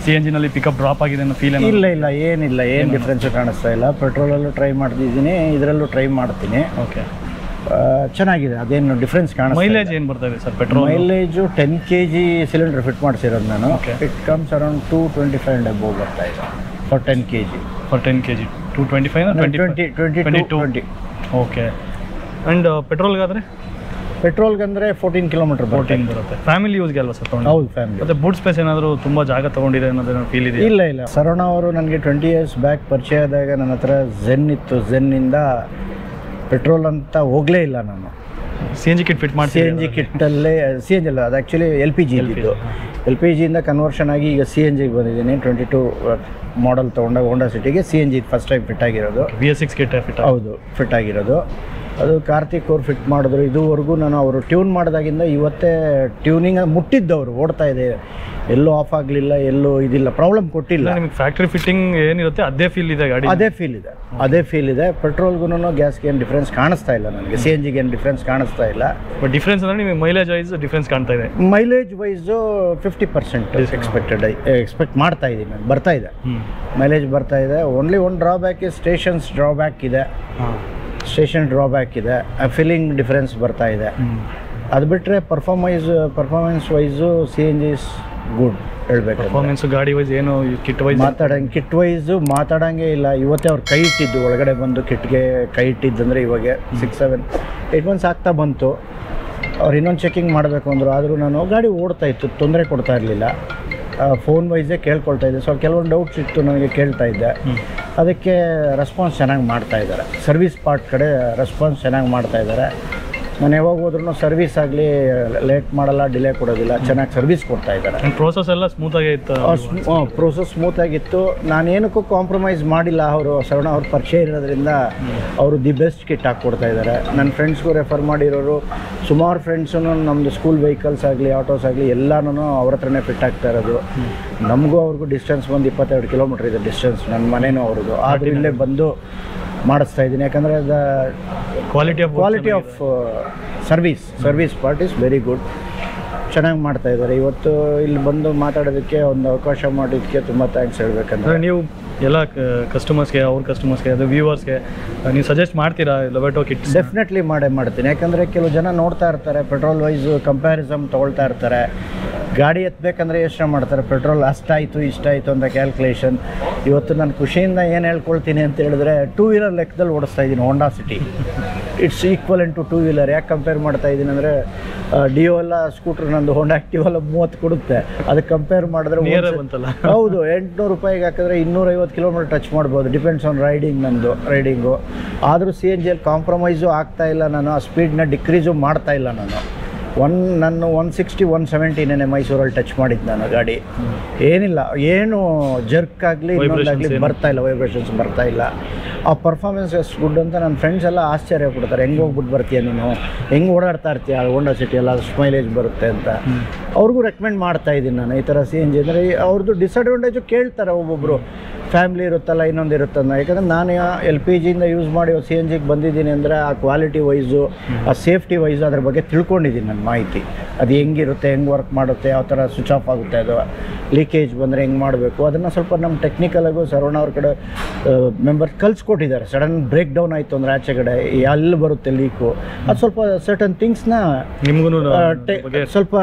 CNGನಲ್ಲಿ ಪಿಕಪ್ ಡ್ರಾಪ್ ಆಗಿದೆ ಅನ್ನೋ ಫೀಲ್? ಇಲ್ಲ, ಏನು ಡಿಫ್ರೆನ್ಸ್ ಕಾಣಿಸ್ತಾ ಇಲ್ಲ. ಪೆಟ್ರೋಲಲ್ಲೂ ಟ್ರೈ ಮಾಡ್ತಿದ್ದೀನಿ, ಇದರಲ್ಲೂ ಟ್ರೈ ಮಾಡ್ತೀನಿ. ಓಕೆ. ಚೆನ್ನಾಗಿದೆ, ಅದೇನು ಡಿಫ್ರೆನ್ಸ್ ಕಾಣಿಸ್ತಾ. ಮೈಲೇಜ್ ಏನು ಬರ್ತಾ ಇದೆ sir petrol? Mileage 10 kg cylinder fit ಮಾಡಿಸಿರೋದು ನಾನು. It comes around 225 and above ಬರ್ತಾ ಇದೆ ಫಾರ್ 10 kg. 225 20. ಓಕೆ. ಆ್ಯಂಡ್ ಪೆಟ್ರೋಲ್ಗಾದರೆ? ಪೆಟ್ರೋಲ್ಗಂದರೆ 14 ಕಿಲೋಮೀಟರ್ ಬರುತ್ತೆ. ಫ್ಯಾಮಿಲಿ ಯೂಸ್ಗೆ ಅಲ್ವಾ ಸರ್? ಹೌದು, ಫ್ಯಾಮಿಲಿ. ಮತ್ತು ಬೂಟ್ ಸ್ಪೇಸ್ ಏನಾದರೂ ತುಂಬ ಜಾಗ ತೊಗೊಂಡಿದೆ ಅನ್ನೋದೇನೋ ಫೀಲ್ ಇದೆ? ಇಲ್ಲ. ಸರವಣ ಅವರು ನನಗೆ 20 years ಬ್ಯಾಕ್ ಪರಿಚಯ ಆದಾಗ ನನ್ನ ಹತ್ರ ಝೆನ್ ಇತ್ತು. ಝೆನ್ನಿಂದ ಪೆಟ್ರೋಲ್ ಅಂತ ಹೋಗಲೇ ಇಲ್ಲ ನಾನು. CNG ಕಿಟ್ ಫಿಟ್ ಮಾಡಿ? CNG ಕಿಟ್ಟಲ್ಲೇ, CNG ಅಲ್ಲ, ಅದು ಆ್ಯಕ್ಚುಲಿ LPG ಇದ್ದಿದ್ದು. LPGಯಿಂದ ಕನ್ವರ್ಷನ್ ಆಗಿ ಈಗ CNGಗೆ ಬಂದಿದ್ದೀನಿ. 22 ಮಾಡೆಲ್ ತೊಗೊಂಡಾಗ ಹೋಂಡಾ ಸಿಟಿಗೆ CNG ಫಸ್ಟ್ ಟೈಮ್ ಫಿಟ್ ಆಗಿರೋದು. BS6 kit fit? ಹೌದು, ಫಿಟ್ ಆಗಿರೋದು. ಅದು ಕಾರ್ತಿಕ್ ಅವ್ರು ಫಿಟ್ ಮಾಡಿದ್ರು. ಇದುವರೆಗೂ ನಾನು ಅವರು ಟ್ಯೂನ್ ಮಾಡಿದಾಗಿಂದ ಇವತ್ತೇ ಟ್ಯೂನಿಂಗ್ ಮುಟ್ಟಿದ್ದವರು ಓಡ್ತಾ ಇದೆ, ಎಲ್ಲೂ ಆಫ್ ಆಗಲಿಲ್ಲ, ಎಲ್ಲೂ ಇದಿಲ್ಲ, ಪ್ರಾಬ್ಲಮ್ ಕೊಟ್ಟಿಲ್ಲ. ನಿಮಗೆ ಫ್ಯಾಕ್ಟ್ರಿ ಫಿಟ್ಟಿಂಗ್ ಏನಿರುತ್ತೆ ಅದೇ ಫೀಲ್ ಇದೆ ಗಾಡಿ? ಅದೇ ಫೀಲ್ ಇದೆ. ಪೆಟ್ರೋಲ್ಗೂ ಗ್ಯಾಸ್ಗೆ ಏನು ಡಿಫ್ರೆನ್ಸ್ ಕಾಣಿಸ್ತಾ ಇಲ್ಲ ನನಗೆ, CNGಗೆ ಏನು ಡಿಫ್ರೆನ್ಸ್ ಕಾಣಿಸ್ತಾ ಇಲ್ಲ. ಬಟ್ ಡಿಫ್ರೆನ್ಸ್ ಅಂದರೆ ನಿಮಗೆ ಮೈಲೇಜ್ ವೈಸ್ ಡಿಫ್ರೆನ್ಸ್ ಕಾಣ್ತಾ ಇದೆ? ಮೈಲೇಜ್ ವೈಸು 50% ಎಕ್ಸ್ಪೆಕ್ಟ್ ಮಾಡ್ತಾ ಇದ್ದೀನಿ ನಾನು. ಬರ್ತಾ ಇದೆ ಮೈಲೇಜ್ ಬರ್ತಾ ಇದೆ. ಓನ್ಲಿ ಒಂದು ಡ್ರಾಬ್ಯಾಕ್ ಸ್ಟೇಷನ್ಸ್ ಡ್ರಾಬ್ಯಾಕ್ ಇದೆ, ಸ್ಟೇಷನ್ ಡ್ರಾಬ್ಯಾಕ್ ಇದೆ, ಫಿಲ್ಲಿಂಗ್ ಡಿಫ್ರೆನ್ಸ್ ಬರ್ತಾ ಇದೆ. ಅದು ಬಿಟ್ಟರೆ performance wise CNG is good ಹೇಳ್ಬೇಕು. ಪರ್ಫಾರ್ಮೆನ್ಸ್ ಗಾಡಿ ವೈಸ್ ಏನು ಕಿಟ್ ವೈಸ್ ಕಿಟ್ ವೈಸು ಮಾತಾಡೋಂಗೆ ಇಲ್ಲ. ಇವತ್ತೇ ಅವ್ರು ಕೈ ಇಟ್ಟಿದ್ದು, ಒಳಗಡೆ ಬಂದು ಕಿಟ್ಗೆ ಕೈ ಇಟ್ಟಿದ್ದಂದರೆ ಇವಾಗ 6-7-8 months ಆಗ್ತಾ ಬಂತು. ಅವ್ರು ಇನ್ನೊಂದು ಚೆಕಿಂಗ್ ಮಾಡಬೇಕು ಅಂದರು. ಆದರೂ ನಾನು ಗಾಡಿ ಓಡ್ತಾ ಇತ್ತು, ತೊಂದರೆ ಕೊಡ್ತಾ ಇರಲಿಲ್ಲ. ಫೋನ್ ವೈಸೇ ಕೇಳ್ಕೊಳ್ತಾ ಇದ್ದೆ. ಸೊ ಕೆಲವೊಂದು ಡೌಟ್ಸ್ ಇತ್ತು ನನಗೆ, ಕೇಳ್ತಾ ಇದ್ದೆ. ಅದಕ್ಕೆ ರೆಸ್ಪಾನ್ಸ್ ಚೆನ್ನಾಗಿ ಮಾಡ್ತಾ ಇದ್ದಾರೆ. ಸರ್ವಿಸ್ ಪಾರ್ಟ್ ಕಡೆ ರೆಸ್ಪಾನ್ಸ್ ಚೆನ್ನಾಗಿ ಮಾಡ್ತಾ ಇದ್ದಾರೆ. ನಾನು ಯಾವಾಗ ಹೋದ್ರೂ ಸರ್ವಿಸ್ ಆಗಲಿ ಲೇಟ್ ಮಾಡಲ್ಲ, ಡಿಲೇ ಕೊಡೋದಿಲ್ಲ, ಚೆನ್ನಾಗಿ ಸರ್ವಿಸ್ ಕೊಡ್ತಾ ಇದ್ದಾರೆ. ಪ್ರೋಸೆಸ್ ಎಲ್ಲ ಸ್ಮೂತಾಗಿ ಇತ್ತು? ಪ್ರೋಸೆಸ್ ಸ್ಮೂತಾಗಿತ್ತು. ನಾನೇನಕ್ಕೂ ಕಾಂಪ್ರಮೈಸ್ ಮಾಡಿಲ್ಲ. ಶರಣ ಅವ್ರ ಪರಿಚಯ ಇರೋದ್ರಿಂದ ಅವರು ದಿ ಬೆಸ್ಟ್ ಕಿಟ್ ಹಾಕ್ಕೊಡ್ತಾ ಇದ್ದಾರೆ. ನನ್ನ ಫ್ರೆಂಡ್ಸ್ಗೂ ರೆಫರ್ ಮಾಡಿರೋರು ಸುಮಾರು ಫ್ರೆಂಡ್ಸು ನಮ್ಮದು ಸ್ಕೂಲ್ ವೆಹಿಕಲ್ಸ್ ಆಗಲಿ, ಆಟೋಸ್ ಆಗಲಿ ಎಲ್ಲನೂ ಅವ್ರ ಹತ್ರನೇ ಫಿಟ್ ಆಗ್ತಾ ಇರೋದು. ನಮಗೂ ಅವ್ರಿಗೂ ಡಿಸ್ಟೆನ್ಸ್ ಬಂದು 22 ಕಿಲೋಮೀಟ್ರ್ ಇದೆ ಡಿಸ್ಟೆನ್ಸ್, ನನ್ನ ಮನೇನೂ ಅವ್ರದ್ದು. ಆದರೂ ಇಲ್ಲೇ ಬಂದು ಮಾಡಿಸ್ತಾ ಇದ್ದೀನಿ. ಯಾಕಂದರೆ the quality of service part is very good. ಚೆನ್ನಾಗಿ ಮಾಡ್ತಾ ಇದ್ದಾರೆ. ಇವತ್ತು ಇಲ್ಲಿ ಬಂದು ಮಾತಾಡೋದಕ್ಕೆ ಒಂದು ಅವಕಾಶ ಮಾಡೋದಕ್ಕೆ ತುಂಬ ಥ್ಯಾಂಕ್ಸ್ ಹೇಳ್ಬೇಕಂದ್ರೆ. ನೀವು ಎಲ್ಲ ಕಸ್ಟಮರ್ಸ್ಗೆ, ಅವ್ರ ಕಸ್ಟಮರ್ಸ್ಗೆ, ಅದು ವ್ಯೂವರ್ಸ್ಗೆ ನೀವು ಸಜೆಸ್ಟ್ ಮಾಡ್ತೀರಾ ಲೊವ್ಯಾಟೋ ಕಿಟ್? ಡೆಫಿನೆಟ್ಲಿ ಮಾಡ್ತೀನಿ. ಯಾಕಂದರೆ ಕೆಲವು ಜನ ನೋಡ್ತಾ ಇರ್ತಾರೆ, ಪೆಟ್ರೋಲ್ ವೈಸು ಕಂಪ್ಯಾರಿಸಮ್ ತೊಗೊಳ್ತಾ ಇರ್ತಾರೆ. ಗಾಡಿ ಎತ್ತಬೇಕಂದ್ರೆ ಯೋಚನೆ ಮಾಡ್ತಾರೆ, ಪೆಟ್ರೋಲ್ ಅಷ್ಟಾಯಿತು ಇಷ್ಟಾಯಿತು ಅಂತ ಕ್ಯಾಲ್ಕುಲೇಷನ್. ಇವತ್ತು ನಾನು ಖುಷಿಯಿಂದ ಏನು ಹೇಳ್ಕೊಳ್ತೀನಿ ಅಂತ ಹೇಳಿದ್ರೆ, 2 ವೀಲರ್ ಲೆಕ್ಕದಲ್ಲಿ ಓಡಿಸ್ತಾ ಇದ್ದೀನಿ Honda City. It's equivalent to 2 wheeler. ಯಾಕೆ ಕಂಪೇರ್ ಮಾಡ್ತಾ ಇದ್ದೀನಿ ಅಂದರೆ, ಡಿಯೋ ಎಲ್ಲ ಸ್ಕೂಟ್ರ್ ನಂದು ಹೋಂಡಾ ಆಕ್ಟಿವ್ ಎಲ್ಲ 30 ಕೊಡುತ್ತೆ. ಅದಕ್ಕೆ ಕಂಪೇರ್ ಮಾಡಿದ್ರೆ ಹೌದು 800 ರೂಪಾಯಿಗೆ ಹಾಕಿದ್ರೆ 250 ಕಿಲೋಮೀಟರ್ ಟಚ್ ಮಾಡ್ಬೋದು. Depends on riding. ಆದರೂ CNGಯಲ್ಲಿ ಕಾಂಪ್ರಮೈಸು ಆಗ್ತಾ ಇಲ್ಲ. ನಾನು ಆ ಸ್ಪೀಡ್ನ ಡಿಕ್ರೀಸು ಮಾಡ್ತಾ ಇಲ್ಲ. ನಾನು 160-170 ಮೈಸೂರಲ್ಲಿ ಟಚ್ ಮಾಡಿದ್ದು ನಾನು ಗಾಡಿ. ಏನಿಲ್ಲ, ಏನು ಜರ್ಕ್ ಆಗಲಿ ಇನ್ನೊಂದಾಗಲಿ ಬರ್ತಾ ಇಲ್ಲ, ವೈಬ್ರೇಷನ್ಸ್ ಬರ್ತಾ ಇಲ್ಲ. ಆ ಪರ್ಫಾರ್ಮೆನ್ಸ್ ಎಷ್ಟು ಗುಡ್ ಅಂತ ನನ್ನ ಫ್ರೆಂಡ್ಸ್ ಎಲ್ಲ ಆಶ್ಚರ್ಯ ಪಡ್ತಾರೆ. ಹೆಂಗೆ ಹೋಗ್ಬಿಟ್ಟು ಬರ್ತೀಯ ನೀನು, ಹೆಂಗೆ ಓಡಾಡ್ತಾ ಇರ್ತೀಯ ಹೋಂಡಾ ಸಿಟಿ ಎಲ್ಲ, ಅಷ್ಟು ಮೈಲೇಜ್ ಬರುತ್ತೆ ಅಂತ. ಅವ್ರಿಗೂ ರೆಕಮೆಂಡ್ ಮಾಡ್ತಾ ಇದ್ದೀನಿ ನಾನು. ಈ ಥರ CNG ಅಂದರೆ ಅವ್ರದ್ದು ಡಿಸಡ್ವಾಂಟೇಜು ಕೇಳ್ತಾರೆ ಒಬ್ಬೊಬ್ಬರು. ಫ್ಯಾಮ್ಲಿ ಇರುತ್ತಲ್ಲ, ಇನ್ನೊಂದು ಇರುತ್ತಲ್ಲ. ಯಾಕಂದರೆ ನಾನು LPGಯಿಂದ ಯೂಸ್ ಮಾಡಿ CNGಗೆ ಬಂದಿದ್ದೀನಿ ಅಂದರೆ ಆ ಕ್ವಾಲಿಟಿ ವೈಸು, ಆ ಸೇಫ್ಟಿ ವೈಸು ಅದ್ರ ಬಗ್ಗೆ ತಿಳ್ಕೊಂಡಿದ್ದೀನಿ ನನ್ನ ಮಾಹಿತಿ. ಅದು ಹೆಂಗಿರುತ್ತೆ, ಹೆಂಗೆ ವರ್ಕ್ ಮಾಡುತ್ತೆ, ಯಾವ ಥರ ಸ್ವಿಚ್ ಆಫ್ ಆಗುತ್ತೆ, ಅದು ಲೀಕೇಜ್ ಬಂದರೆ ಹೆಂಗೆ ಮಾಡಬೇಕು, ಅದನ್ನು ಸ್ವಲ್ಪ ನಮ್ಮ ಟೆಕ್ನಿಕಲಾಗೂ ಶರವಣ ಅವ್ರ ಕಡೆ ಮೆಂಬರ್ಸ್ ಕಲಿಸ್ಕೊಟ್ಟಿದ್ದಾರೆ. ಸಡನ್ ಬ್ರೇಕ್ ಡೌನ್ ಆಯಿತು ಅಂದರೆ ಆಚೆ ಕಡೆ ಎಲ್ಲಿ ಬರುತ್ತೆ ಲೀಕು, ಅದು ಸ್ವಲ್ಪ ಸರ್ಟನ್ ಥಿಂಗ್ಸ್ನ ನಿಮಗೂ ಸ್ವಲ್ಪ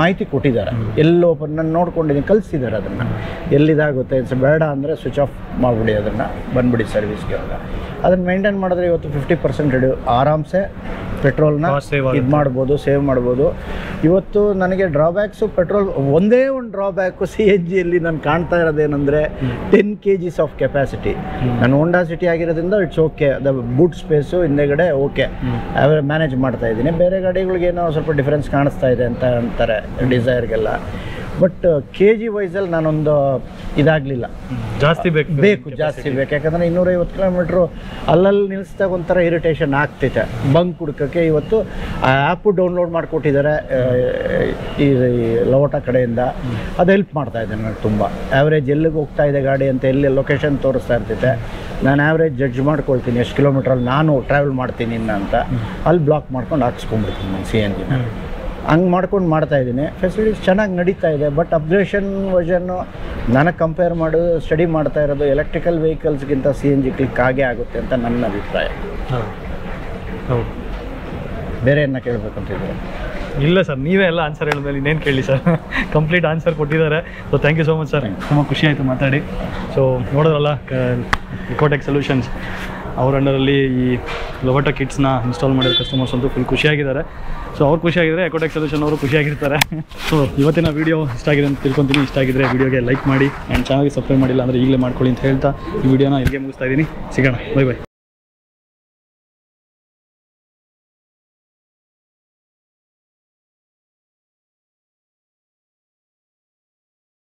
ಮಾಹಿತಿ ಕೊಟ್ಟಿದ್ದಾರೆ. ಎಲ್ಲೋ ನಾನು ನೋಡ್ಕೊಂಡಿದ್ದೀನಿ, ಕಲಿಸಿದ್ದಾರೆ ಅದನ್ನು. ಎಲ್ಲಿದಾಗುತ್ತೆ ಬೇಡ ಅಂದರೆ ಸ್ವಿಚ್ ಆಫ್ ಮಾಡಿಬಿಡಿ, ಅದನ್ನು ಬಂದುಬಿಡಿ ಸರ್ವಿಸ್ಗೆ ಅಂತ. ಅದನ್ನು ಮೇಂಟೈನ್ ಮಾಡಿದ್ರೆ ಇವತ್ತು 50% ಆರಾಮ್ಸೆ ಪೆಟ್ರೋಲ್ನ ಇದು ಮಾಡ್ಬೋದು, ಸೇವ್ ಮಾಡ್ಬೋದು. ಇವತ್ತು ನನಗೆ ಡ್ರಾಬ್ಯಾಕ್ಸು ಪೆಟ್ರೋಲ್ ಒಂದೇ ಒಂದು ಡ್ರಾಬ್ಯಾಕು CNGಯಲ್ಲಿ ನಾನು ಕಾಣ್ತಾ ಇರೋದೇನೆಂದರೆ 10 kgs ಆಫ್ ಕೆಪಾಸಿಟಿ. ನಾನು ಹೋಂಡಾ ಸಿಟಿ ಆಗಿರೋದ್ರಿಂದ ಇಟ್ಸ್ ಓಕೆ, ಅದು ಬೂಟ್ ಸ್ಪೇಸು ಹಿಂದೆಗಡೆ ಓಕೆ ಮ್ಯಾನೇಜ್ ಮಾಡ್ತಾ ಇದ್ದೀನಿ. ಬೇರೆ ಗಾಡಿಗಳಿಗೇನೋ ಸ್ವಲ್ಪ ಡಿಫ್ರೆನ್ಸ್ ಕಾಣಿಸ್ತಾ ಇದೆ ಅಂತ ಅಂತಾರೆ ಡಿಸೈರ್ಗೆಲ್ಲ. ಬಟ್ KG ವೈಸಲ್ಲಿ ನಾನೊಂದು ಇದಾಗಲಿಲ್ಲ, ಜಾಸ್ತಿ ಬೇಕು. ಯಾಕಂದರೆ 250 ಕಿಲೋಮೀಟ್ರು ಅಲ್ಲಲ್ಲಿ ನಿಲ್ಲಿಸಿದಾಗ ಒಂಥರ ಇರಿಟೇಷನ್ ಆಗ್ತೈತೆ. ಬಂಕ್ ಹುಡ್ಕೋಕ್ಕೆ ಇವತ್ತು ಆ ಆ್ಯಪು ಡೌನ್ಲೋಡ್ ಮಾಡಿಕೊಟ್ಟಿದ್ದಾರೆ ಈ ಲವೋಟಾ ಕಡೆಯಿಂದ. ಅದು ಹೆಲ್ಪ್ ಮಾಡ್ತಾ ಇದೆ ನನಗೆ ತುಂಬ. ಆ್ಯಾವ್ರೇಜ್ ಎಲ್ಲಿಗೆ ಹೋಗ್ತಾ ಇದೆ ಗಾಡಿ ಅಂತ ಎಲ್ಲಿ ಲೊಕೇಶನ್ ತೋರಿಸ್ತಾ ಇರ್ತೈತೆ. ನಾನು ಆ್ಯಾವ್ರೇಜ್ ಜಡ್ಜ್ ಮಾಡ್ಕೊಳ್ತೀನಿ, ಎಷ್ಟು ಕಿಲೋಮೀಟ್ರಲ್ಲಿ ನಾನು ಟ್ರಾವೆಲ್ ಮಾಡ್ತೀನಿ ಇನ್ನು ಅಂತ. ಅಲ್ಲಿ ಬ್ಲಾಕ್ ಮಾಡ್ಕೊಂಡು ಹಾಕ್ಸ್ಕೊಂಡ್ಬಿಡ್ತೀನಿ ನಾನು CNGನ. ಹಂಗೆ ಮಾಡ್ಕೊಂಡು ಮಾಡ್ತಾಯಿದ್ದೀನಿ. ಫೆಸಿಲಿಟೀಸ್ ಚೆನ್ನಾಗಿ ನಡೀತಾ ಇದೆ. ಬಟ್ ಅಪ್ಗ್ರೇಷನ್ ವರ್ಷನ್ನು ನನಗೆ ಕಂಪೇರ್ ಮಾಡೋದು, ಸ್ಟಡಿ ಮಾಡ್ತಾ ಇರೋದು ಎಲೆಕ್ಟ್ರಿಕಲ್ ವೆಹಿಕಲ್ಸ್ಗಿಂತ CNG ಕ್ಲಿಕ್ ಆಗೇ ಆಗುತ್ತೆ ಅಂತ ನನ್ನ ಅಭಿಪ್ರಾಯ. ಹೌದು, ಬೇರೆ ಏನ ಕೇಳಬೇಕಂತಿದ್ರೆ? ಇಲ್ಲ ಸರ್, ನೀವೇ ಎಲ್ಲ ಆನ್ಸರ್ ಹೇಳಿದ್ಮೇಲೆ ಇನ್ನೇನು ಕೇಳಿ ಸರ್, ಕಂಪ್ಲೀಟ್ ಆನ್ಸರ್ ಕೊಟ್ಟಿದ್ದಾರೆ. So thank you so much sir, ತುಂಬ ಖುಷಿ ಆಯಿತು ಮಾತಾಡಿ. ಸೊ ನೋಡೋದಲ್ಲ, ಇಕೋಟೆಕ್ ಸೊಲ್ಯೂಷನ್ಸ್ ಅವ್ರ ಅಂಡರಲ್ಲಿ ಈ ಲೊವ್ಯಾಟೋ ಕಿಟ್ಸ್ನ ಇನ್ಸ್ಟಾಲ್ ಮಾಡಿರೋ ಕಸ್ಟಮರ್ಸ್ ಅಂತೂ ಫುಲ್ ಖುಷಿಯಾಗಿದ್ದಾರೆ. ಸೊ ಅವ್ರು ಖುಷಿಯಾಗಿದ್ದಾರೆ, ಎಕೋಟೆಕ್ ಸೊಲ್ಯೂಷನ್ ಅವರು ಖುಷಿಯಾಗಿರ್ತಾರೆ. ಸೊ ಇವತ್ತಿನ ವೀಡಿಯೋ ಇಷ್ಟ ಆಗಿದೆ ಅಂತ ತಿಳ್ಕೊತೀನಿ. ಇಷ್ಟ ಆಗಿದ್ರೆ ವೀಡಿಯೋಗೆ ಲೈಕ್ ಮಾಡಿ ಆ್ಯಂಡ್ ಚಾನಲ್ಗೆ ಸಬ್ಸ್ಕ್ರೈಬ್ ಮಾಡಿಲ್ಲ ಅಂದರೆ ಈಗಲೇ ಮಾಡ್ಕೊಳ್ಳಿ ಅಂತ ಹೇಳ್ತಾ ಈ ವಿಡಿಯೋನ ಇಲ್ಲಿಗೆ ಮುಗಿಸ್ತಾ ಇದ್ದೀನಿ. ಸಿಗೋಣ, ಬೈ ಬೈ.